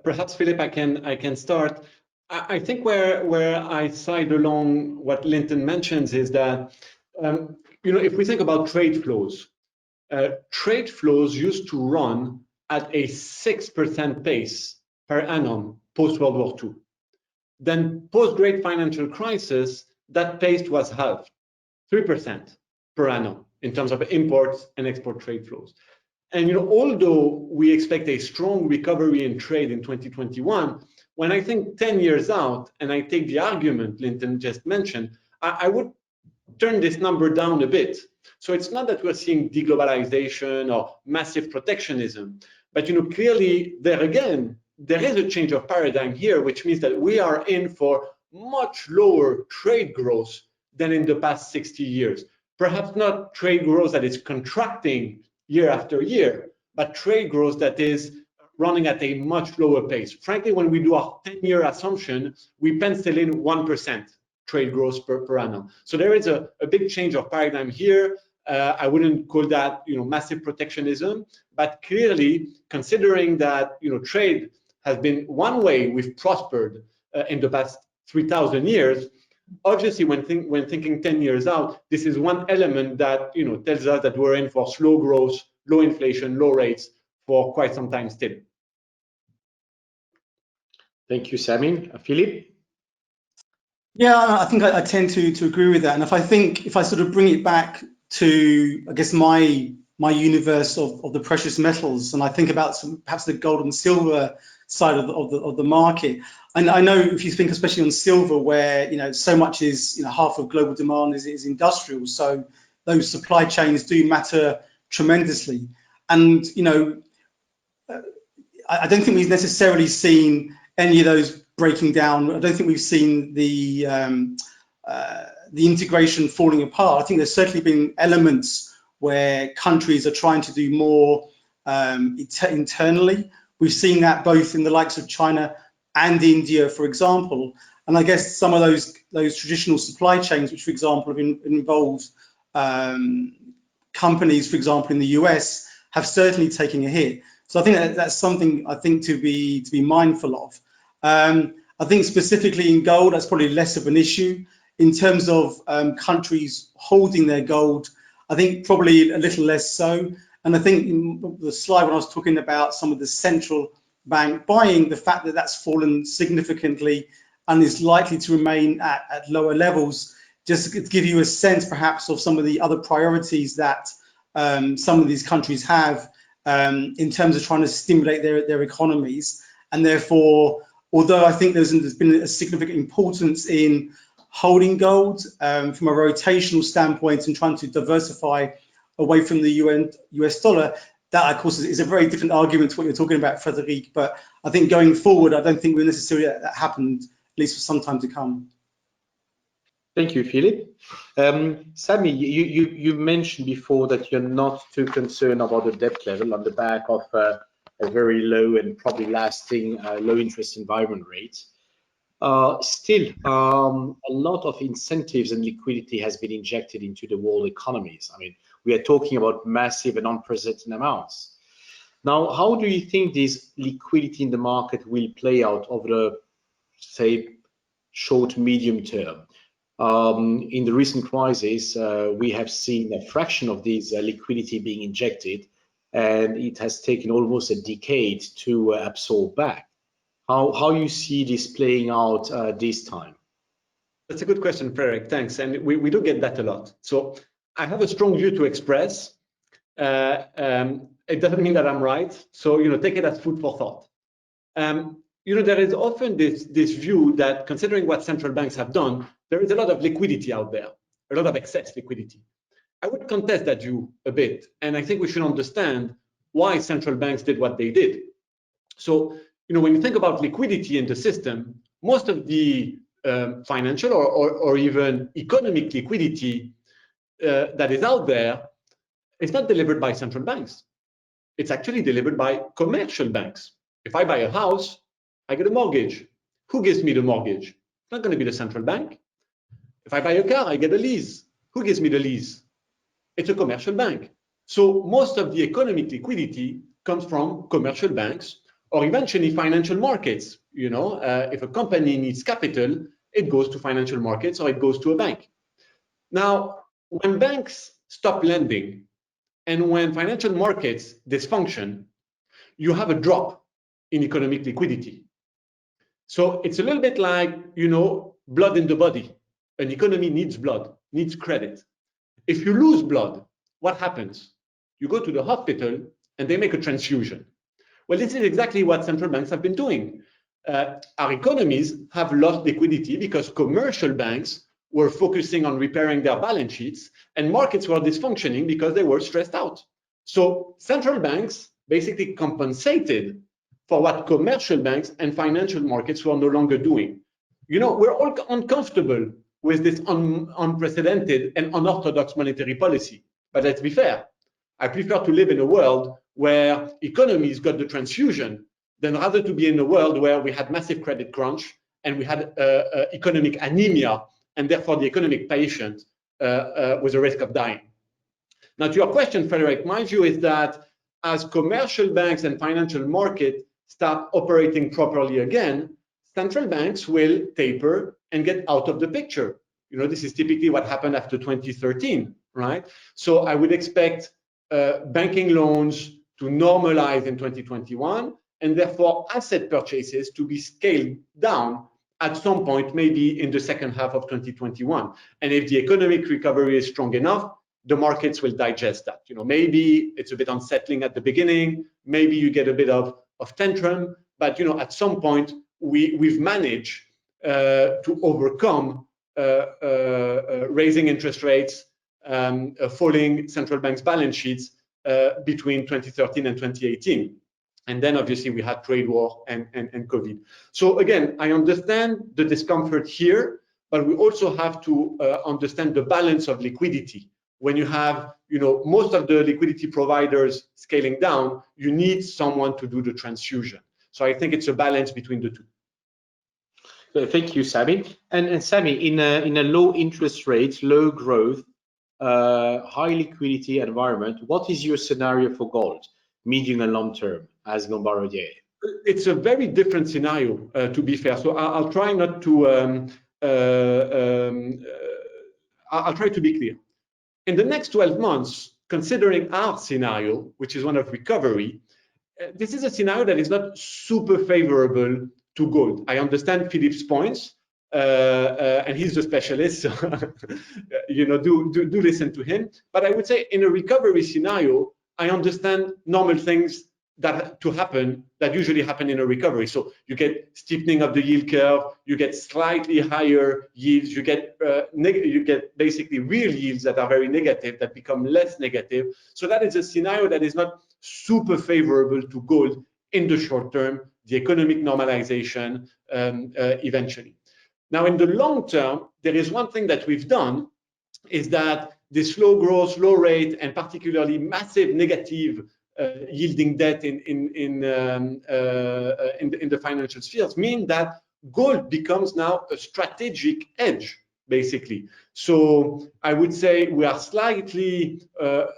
Perhaps, Philippe, I can start. I think where I side along what Lynton mentions is that, if we think about trade flows used to run at a 6% pace per annum post-World War II. Then post-Great Financial Crisis, that pace was halved, 3% per annum in terms of imports and export trade flows. And although we expect a strong recovery in trade in 2021, when I think 10 years out, and I take the argument Lynton just mentioned, I would turn this number down a bit. So it's not that we're seeing deglobalization or massive protectionism, but clearly there again, there is a change of paradigm here, which means that we are in for much lower trade growth than in the past 60 years. Perhaps not trade growth that is contracting year after year, but trade growth that is running at a much lower pace. Frankly, when we do our 10-year assumption, we pencil in 1% trade growth per annum. So there is a big change of paradigm here. I wouldn't call that massive protectionism, but clearly considering that trade has been one way we've prospered in the past 3,000 years. Obviously, when thinking 10 years out, this is one element that tells us that we're in for slow growth, low inflation, low rates for quite some time still. Thank you, Samy. Philippe? Yeah, I think I tend to agree with that. And if I sort of bring it back to, I guess, my universe of the precious metals, and I think about perhaps the gold and silver side of the market. And I know if you think especially on silver, where so much is half of global demand is industrial, so those supply chains do matter tremendously. And I don't think we've necessarily seen any of those breaking down. I don't think we've seen the integration falling apart. I think there's certainly been elements where countries are trying to do more internally. We've seen that both in the likes of China and India, for example. And I guess some of those traditional supply chains, which, for example, have involved companies, for example, in the US, have certainly taken a hit. So I think that's something to be mindful of. I think specifically in gold, that's probably less of an issue. In terms of countries holding their gold, I think probably a little less so. And I think in the slide when I was talking about some of the central bank buying, the fact that that's fallen significantly and is likely to remain at lower levels, just to give you a sense perhaps of some of the other priorities that some of these countries have in terms of trying to stimulate their economies. And therefore, although I think there's been a significant importance in holding gold from a rotational standpoint and trying to diversify away from the US dollar, that of course is a very different argument to what you're talking about, Frederic. But I think going forward, I don't think we'll necessarily that happened, at least for some time to come. Thank you, Philippe. Samy, you mentioned before that you're not too concerned about the debt level on the back of a very low and probably lasting low interest environment rate. Still, a lot of incentives and liquidity has been injected into the world economies. I mean, we are talking about massive and unprecedented amounts. Now, how do you think this liquidity in the market will play out over the, say, short, medium term? In the recent crisis, we have seen a fraction of this liquidity being injected, and it has taken almost a decade to absorb back. How you see this playing out this time? That's a good question, Frederic. Thanks. And we do get that a lot. So I have a strong view to express. It doesn't mean that I'm right. So take it as food for thought. There is often this view that considering what central banks have done, there is a lot of liquidity out there, a lot of excess liquidity. I would contest that view a bit, and I think we should understand why central banks did what they did. So, when you think about liquidity in the system, most of the financial or even economic liquidity that is out there is not delivered by central banks. It's actually delivered by commercial banks. If I buy a house, I get a mortgage. Who gives me the mortgage? It's not going to be the central bank. If I buy a car, I get a lease. Who gives me the lease? It's a commercial bank. So most of the economic liquidity comes from commercial banks or eventually financial markets. If a company needs capital, it goes to financial markets or it goes to a bank. Now, when banks stop lending and when financial markets dysfunction, you have a drop in economic liquidity. So it's a little bit like, blood in the body. An economy needs blood, needs credit. If you lose blood, what happens? You go to the hospital and they make a transfusion. Well, this is exactly what central banks have been doing. Our economies have lost liquidity because commercial banks were focusing on repairing their balance sheets and markets were dysfunctioning because they were stressed out. So central banks basically compensated for what commercial banks and financial markets were no longer doing. We're all uncomfortable with this unprecedented and unorthodox monetary policy. But let's be fair. I prefer to live in a world where economies got the transfusion than rather to be in a world where we had massive credit crunch and we had economic anemia, and therefore the economic patient was a risk of dying. Now, to your question, Frederic, my view is that as commercial banks and financial markets start operating properly again, central banks will taper and get out of the picture. This is typically what happened after 2013, right? So I would expect banking loans to normalize in 2021, and therefore asset purchases to be scaled down at some point, maybe in the second half of 2021. And if the economic recovery is strong enough, the markets will digest that. Maybe it's a bit unsettling at the beginning, maybe you get a bit of tantrum, but at some point we've managed to overcome raising interest rates, falling central banks' balance sheets between 2013 and 2018. And then obviously we had trade war and COVID. So again, I understand the discomfort here, but we also have to understand the balance of liquidity. When you have most of the liquidity providers scaling down, you need someone to do the transfusion. So I think it's a balance between the two. Thank you, Samy. And Samy, in a low interest rates, low growth, high liquidity environment, what is your scenario for gold, medium and long term, as Lombard? It's a very different scenario, to be fair. So I'll try not to. I'll try to be clear. In the next 12 months, considering our scenario, which is one of recovery, this is a scenario that is not super favorable to gold. I understand Philippe's points, and he's the specialist, so do listen to him. But I would say in a recovery scenario, I understand normal things that usually happen in a recovery. So you get steepening of the yield curve, you get slightly higher yields, you get basically real yields that are very negative that become less negative. So that is a scenario that is not super favorable to gold in the short term, the economic normalization eventually. Now, in the long term, there is one thing that we've done is that this slow growth, low rate, and particularly massive negative yielding debt in the financial spheres mean that gold becomes now a strategic edge, basically. So I would say we are slightly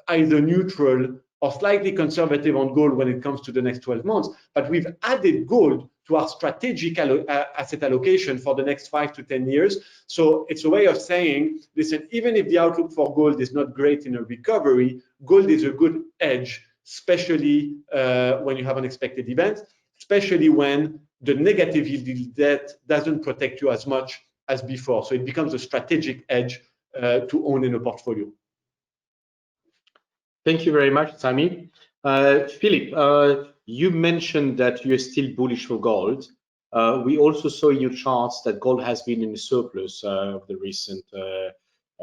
either neutral or slightly conservative on gold when it comes to the next 12 months, but we've added gold to our strategic asset allocation for the next 5 to 10 years. So it's a way of saying, listen, even if the outlook for gold is not great in a recovery, gold is a good edge, especially when you have unexpected events, especially when the negative yielding debt doesn't protect you as much as before. So it becomes a strategic edge to own in a portfolio. Thank you very much, Samy. Philippe, you mentioned that you're still bullish for gold. We also saw in your charts that gold has been in a surplus of the recent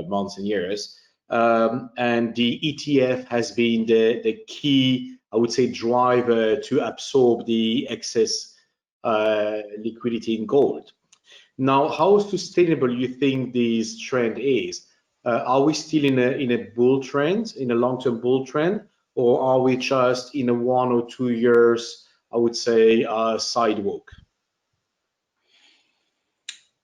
months and years. And the ETF has been the key, I would say, driver to absorb the excess liquidity in gold. Now, how sustainable you think this trend is? Are we still in a bull trend, in a long-term bull trend, or are we just in a 1 or 2 years, I would say, sidewalk?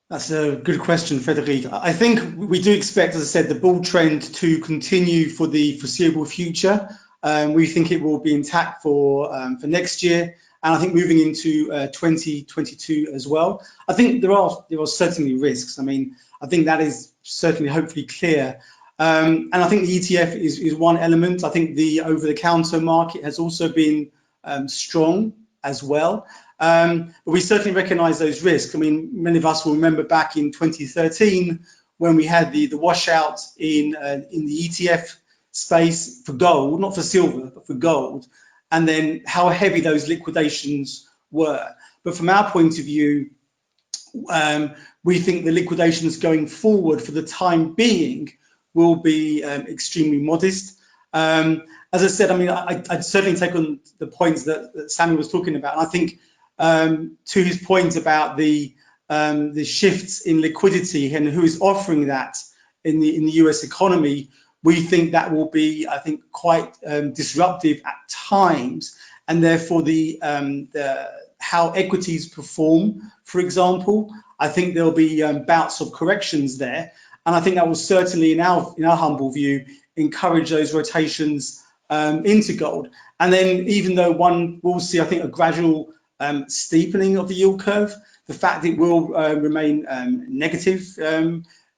That's a good question, Frederic. I think we do expect, as I said, the bull trend to continue for the foreseeable future. We think it will be intact for next year, and I think moving into 2022 as well. I think there are certainly risks. I mean, I think that is certainly hopefully clear. And I think the ETF is one element. I think the over-the-counter market has also been strong as well. But we certainly recognise those risks. I mean, many of us will remember back in 2013 when we had the washout in the ETF space for gold, not for silver, but for gold, and then how heavy those liquidations were. But from our point of view, we think the liquidations going forward for the time being will be extremely modest. As I said, I mean, I'd certainly take on the points that Samy was talking about. And I think to his point about the shifts in liquidity and who is offering that in the US economy, we think that will be, I think, quite disruptive at times, and therefore how equities perform, for example, I think there'll be bouts of corrections there, and I think that will certainly, in our humble view, encourage those rotations into gold. And then, even though one will see, I think, a gradual steepening of the yield curve, the fact it will remain negative,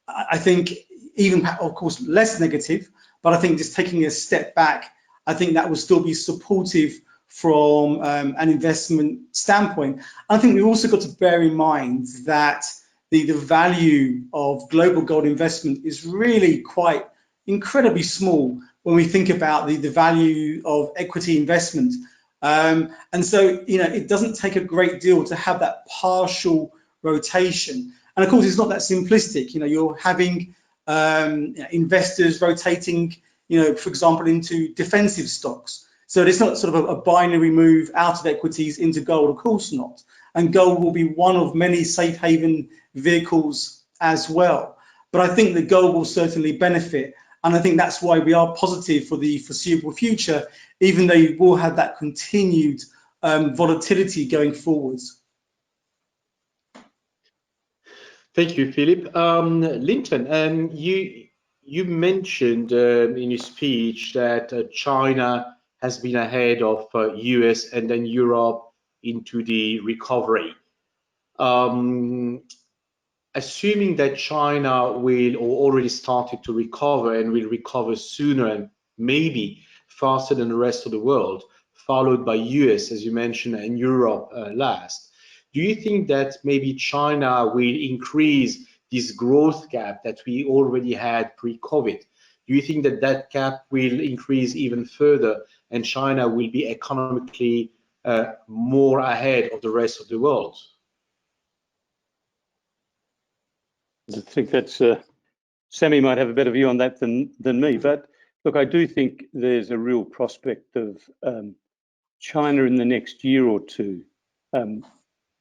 I think, even of course less negative, but I think just taking a step back, I think that will still be supportive from an investment standpoint. I think we've also got to bear in mind that the value of global gold investment is really quite incredibly small when we think about the value of equity investment. And so, you know, it doesn't take a great deal to have that partial rotation. And of course, it's not that simplistic. You know, you're having investors rotating, you know, for example, into defensive stocks. So it's not sort of a binary move out of equities into gold, of course not. And gold will be one of many safe haven vehicles as well. But I think that gold will certainly benefit. And I think that's why we are positive for the foreseeable future, even though you will have that continued volatility going forwards. Thank you, Philip. Lynton, you mentioned in your speech that China has been ahead of US and then Europe into the recovery. Assuming that China will or already started to recover and will recover sooner and maybe faster than the rest of the world, followed by US, as you mentioned, and Europe last. Do you think that maybe China will increase this growth gap that we already had pre-COVID? Do you think that that gap will increase even further and China will be economically more ahead of the rest of the world? I think that's Samy might have a better view on that than me, but look, I do think there's a real prospect of China in the next year or two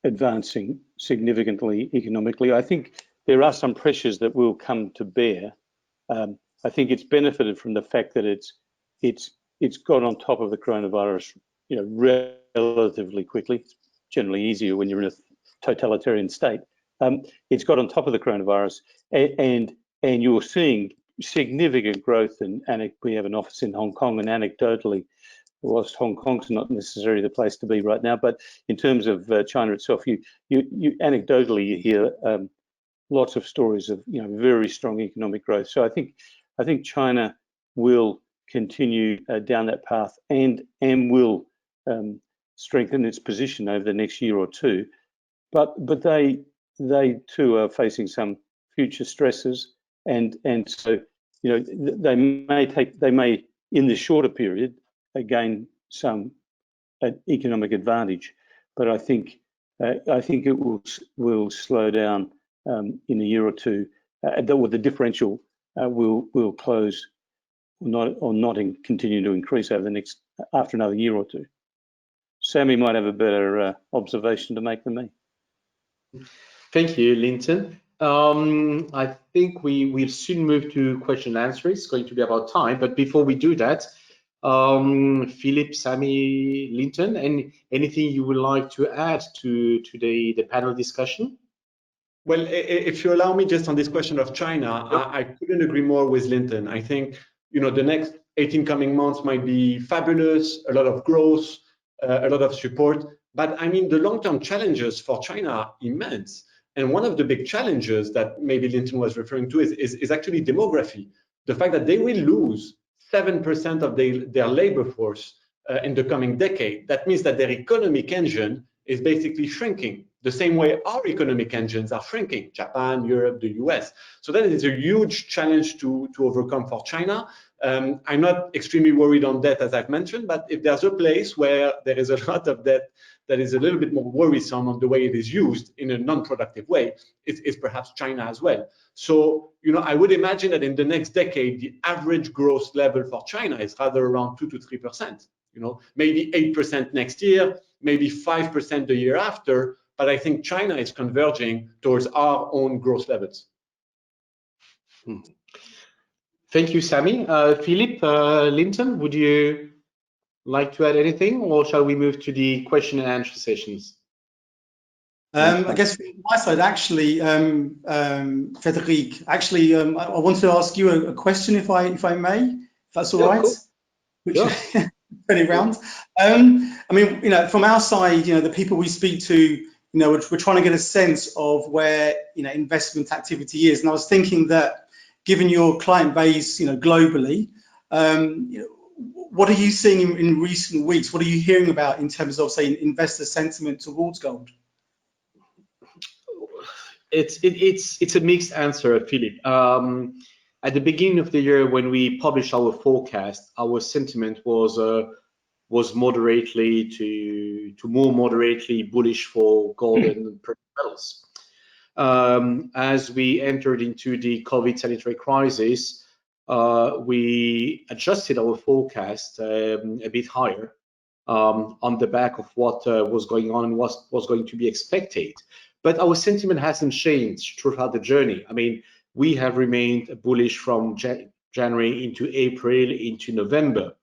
advancing significantly economically. I think there are some pressures that will come to bear. I think it's benefited from the fact that it's got on top of the coronavirus, you know, relatively quickly. It's generally easier when you're in a totalitarian state. It's got on top of the coronavirus, and you're seeing significant growth. And we have an office in Hong Kong, and anecdotally, whilst Hong Kong's not necessarily the place to be right now, but in terms of China itself, you anecdotally you hear lots of stories of, you know, very strong economic growth. So I think China will continue down that path and will strengthen its position over the next year or two. But they too are facing some future stresses, and so, you know, they may in the shorter period gain some economic advantage, but I think it will slow down in a year or two. The differential will close, or not continue to increase after another year or two. Samy might have a better observation to make than me. Thank you, Lynton. I think we'll soon move to question and answer. It's going to be about time, but before we do that, Philip, Samy, Lynton, anything you would like to add to the panel discussion? Well, if you allow me, just on this question of China, Yep. I couldn't agree more with Lynton. I think, you know, the next 18 coming months might be fabulous, a lot of growth, a lot of support. But I mean, the long-term challenges for China are immense. And one of the big challenges that maybe Lynton was referring to is actually demography. The fact that they will lose 7% of their labor force in the coming decade. That means that their economic engine is basically shrinking, the same way our economic engines are shrinking, Japan, Europe, the US. So that is a huge challenge to overcome for China. I'm not extremely worried on debt, as I've mentioned, but if there's a place where there is a lot of debt that is a little bit more worrisome on the way it is used in a non-productive way, it's perhaps China as well. So, I would imagine that in the next decade, the average growth level for China is rather around 2 to 3%. Maybe 8% next year, maybe 5% the year after, but I think China is converging towards our own growth levels. Thank you, Samy. Philippe, Lynton, would you like to add anything, or shall we move to the question and answer sessions? I guess from my side, actually, Frederic, actually, I wanted to ask you a question, if I may, if that's all right. Cool. Which, Yeah. pretty round. I mean, from our side, the people we speak to, we're trying to get a sense of where, investment activity is. And I was thinking that, given your client base, globally, what are you seeing in recent weeks? What are you hearing about in terms of, say, investor sentiment towards gold? It's a mixed answer, Philippe. At the beginning of the year, when we published our forecast, our sentiment was moderately to more moderately bullish for gold and precious metals. As we entered into the COVID sanitary crisis, we adjusted our forecast a bit higher on the back of what was going on and was going to be expected. But our sentiment hasn't changed throughout the journey. I mean, we have remained bullish from January into April into November.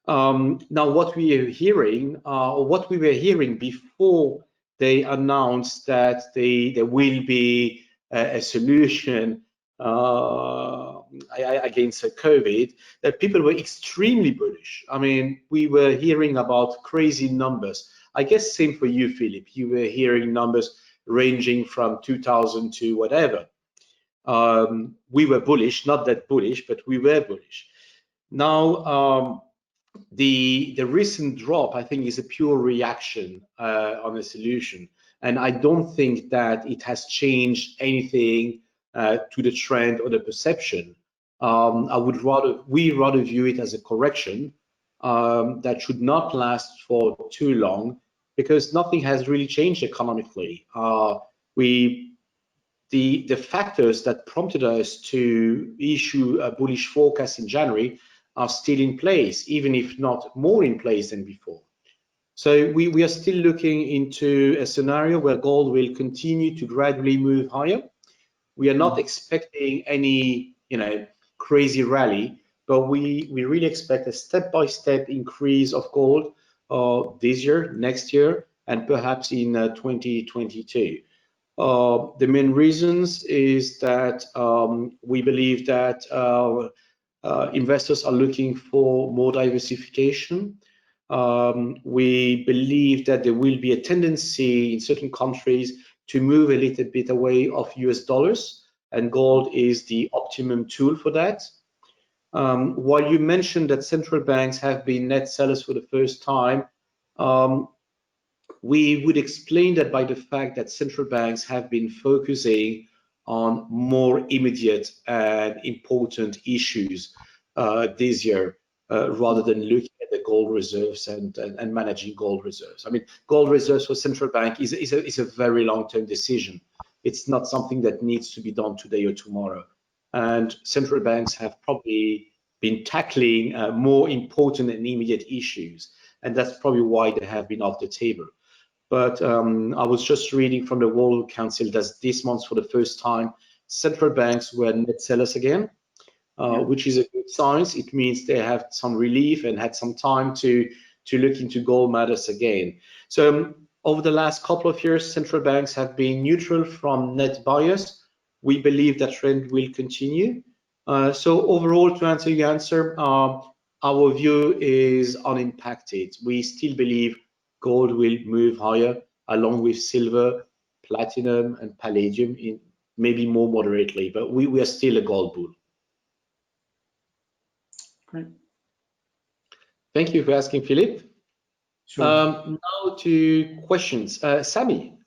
Now, what we are hearing, or what we were hearing before they announced that there will be a solution against COVID, that people were extremely bullish. I mean, we were hearing about crazy numbers. I guess same for you, Philippe. You were hearing numbers ranging from 2,000 to whatever. We were bullish, not that bullish, but we were bullish. Now, the recent drop, I think, is a pure reaction on the solution, and I don't think that it has changed anything to the trend or the perception. We rather view it as a correction that should not last for too long, because nothing has really changed economically. The factors that prompted us to issue a bullish forecast in January are still in place, even if not more in place than before. So we are still looking into a scenario where gold will continue to gradually move higher. We are not expecting any, crazy rally, but we really expect a step-by-step increase of gold this year, next year, and perhaps in 2022. The main reasons is that we believe that investors are looking for more diversification. We believe that there will be a tendency in certain countries to move a little bit away of US dollars, and gold is the optimum tool for that. While you mentioned that central banks have been net sellers for the first time, we would explain that by the fact that central banks have been focusing on more immediate and important issues this year, rather than looking at the gold reserves and managing gold reserves. I mean, gold reserves for central bank is a very long-term decision. It's not something that needs to be done today or tomorrow. And central banks have probably been tackling more important and immediate issues, and that's probably why they have been off the table. But I was just reading from the World Council that this month, for the first time, central banks were net sellers again, which is a good sign. It means they have some relief and had some time to look into gold matters again. So over the last couple of years, central banks have been neutral from net buyers. We believe that trend will continue. So overall, to answer your answer, our view is unimpacted. We still believe gold will move higher along with silver, platinum, and palladium, in maybe more moderately, but we are still a gold bull. Great. Thank you for asking, Philip. Sure. Now to questions. Samy,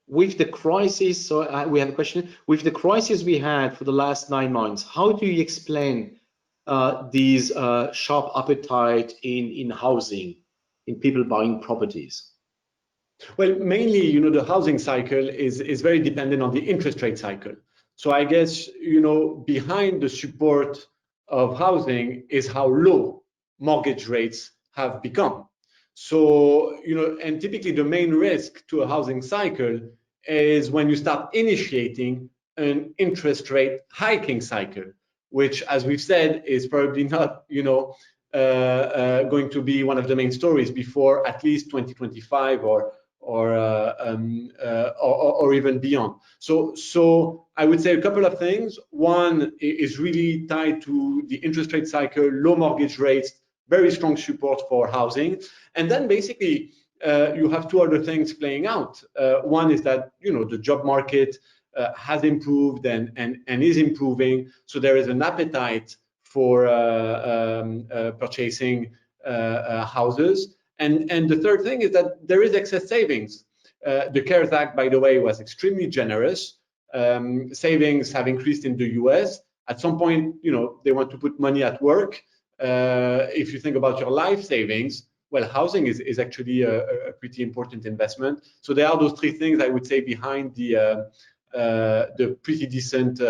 with the crisis, so we have a question. With the crisis we had for the last 9 months, how do you explain these sharp appetite in housing, in people buying properties? Well, mainly, you know, the housing cycle is very dependent on the interest rate cycle. So I guess, you know, behind the support of housing is how low mortgage rates have become. So, you know, and typically the main risk to a housing cycle is when you start initiating an interest rate hiking cycle, which, as we've said, is probably not, you know, going to be one of the main stories before at least 2025 or even beyond. So I would say a couple of things. One is really tied to the interest rate cycle, low mortgage rates, very strong support for housing, and then basically you have two other things playing out. One is that, you know, the job market has improved and is improving, so there is an appetite for purchasing houses. And the third thing is that there is excess savings. The CARES Act, by the way, was extremely generous. Savings have increased in the US. At some point, you know, they want to put money at work. If you think about your life savings, well, housing is actually a pretty important investment. So there are those three things I would say behind the pretty decent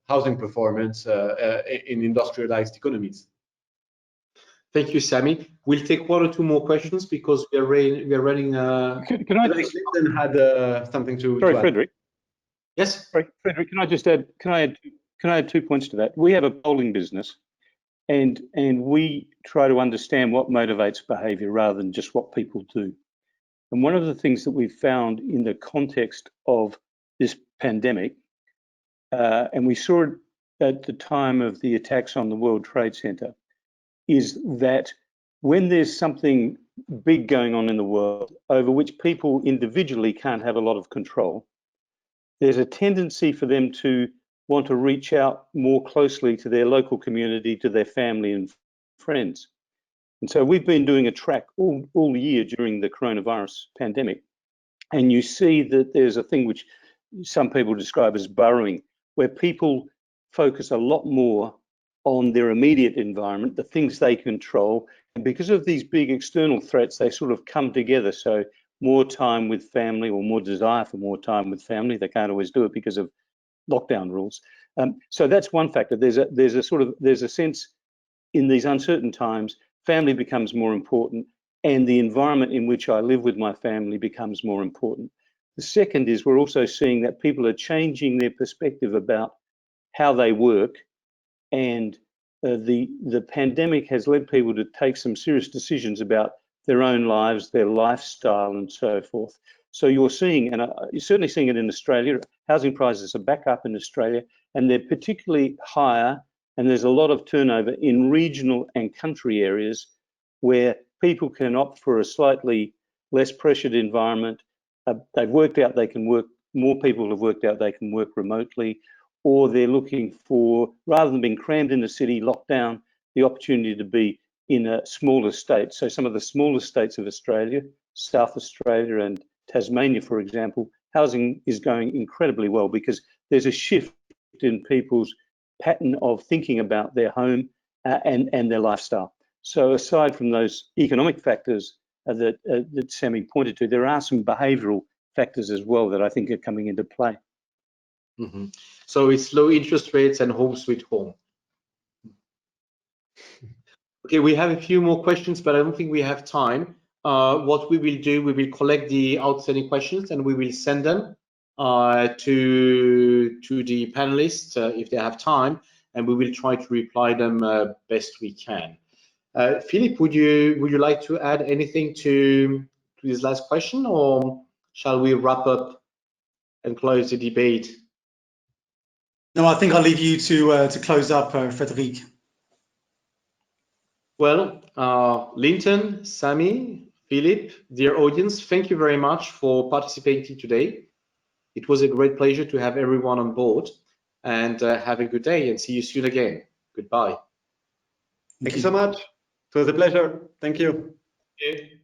housing performance in industrialized economies. Thank you, Samy. We'll take one or two more questions because we are running. Can I? Lynton had something to Sorry, add. Frederic. Yes. Sorry, Frederic. Can I just add? Can I add 2 points to that? We have a polling business, and we try to understand what motivates behaviour rather than just what people do. And one of the things that we've found in the context of this pandemic, and we saw it at the time of the attacks on the World Trade Center, is that when there's something big going on in the world over which people individually can't have a lot of control, there's a tendency for them to want to reach out more closely to their local community, to their family and friends. And so we've been doing a track all year during the coronavirus pandemic, and you see that there's a thing which some people describe as burrowing, where people focus a lot more on their immediate environment, the things they control, and because of these big external threats, they sort of come together. So more time with family, or more desire for more time with family. They can't always do it because of lockdown rules. So that's one factor. There's a sense in these uncertain times, family becomes more important, and the environment in which I live with my family becomes more important. The second is we're also seeing that people are changing their perspective about how they work, and the pandemic has led people to take some serious decisions about their own lives, their lifestyle, and so forth. So you're seeing, and you're certainly seeing it in Australia, housing prices are back up in Australia, and they're particularly higher, and there's a lot of turnover in regional and country areas where people can opt for a slightly less pressured environment. They've worked out they can work, more people have worked out they can work remotely, or they're looking for, rather than being crammed in the city, locked down, the opportunity to be in a smaller state. So some of the smaller states of Australia, South Australia and Tasmania, for example, housing is going incredibly well because there's a shift in people's pattern of thinking about their home and their lifestyle. So aside from those economic factors that Samy pointed to, there are some behavioural factors as well that I think are coming into play. Mm-hmm. So it's low interest rates and home sweet home. Okay, we have a few more questions, but I don't think we have time. What we will do, we will collect the outstanding questions and we will send them to the panelists if they have time, and we will try to reply them best we can. Philip, would you like to add anything to this last question, or shall we wrap up and close the debate? No, I think I'll leave you to close up, Frederic. Well, Lynton, Samy, Philip, dear audience, thank you very much for participating today. It was a great pleasure to have everyone on board, and have a good day and see you soon again. Goodbye. Thank you so much. It was a pleasure. Thank you. Okay.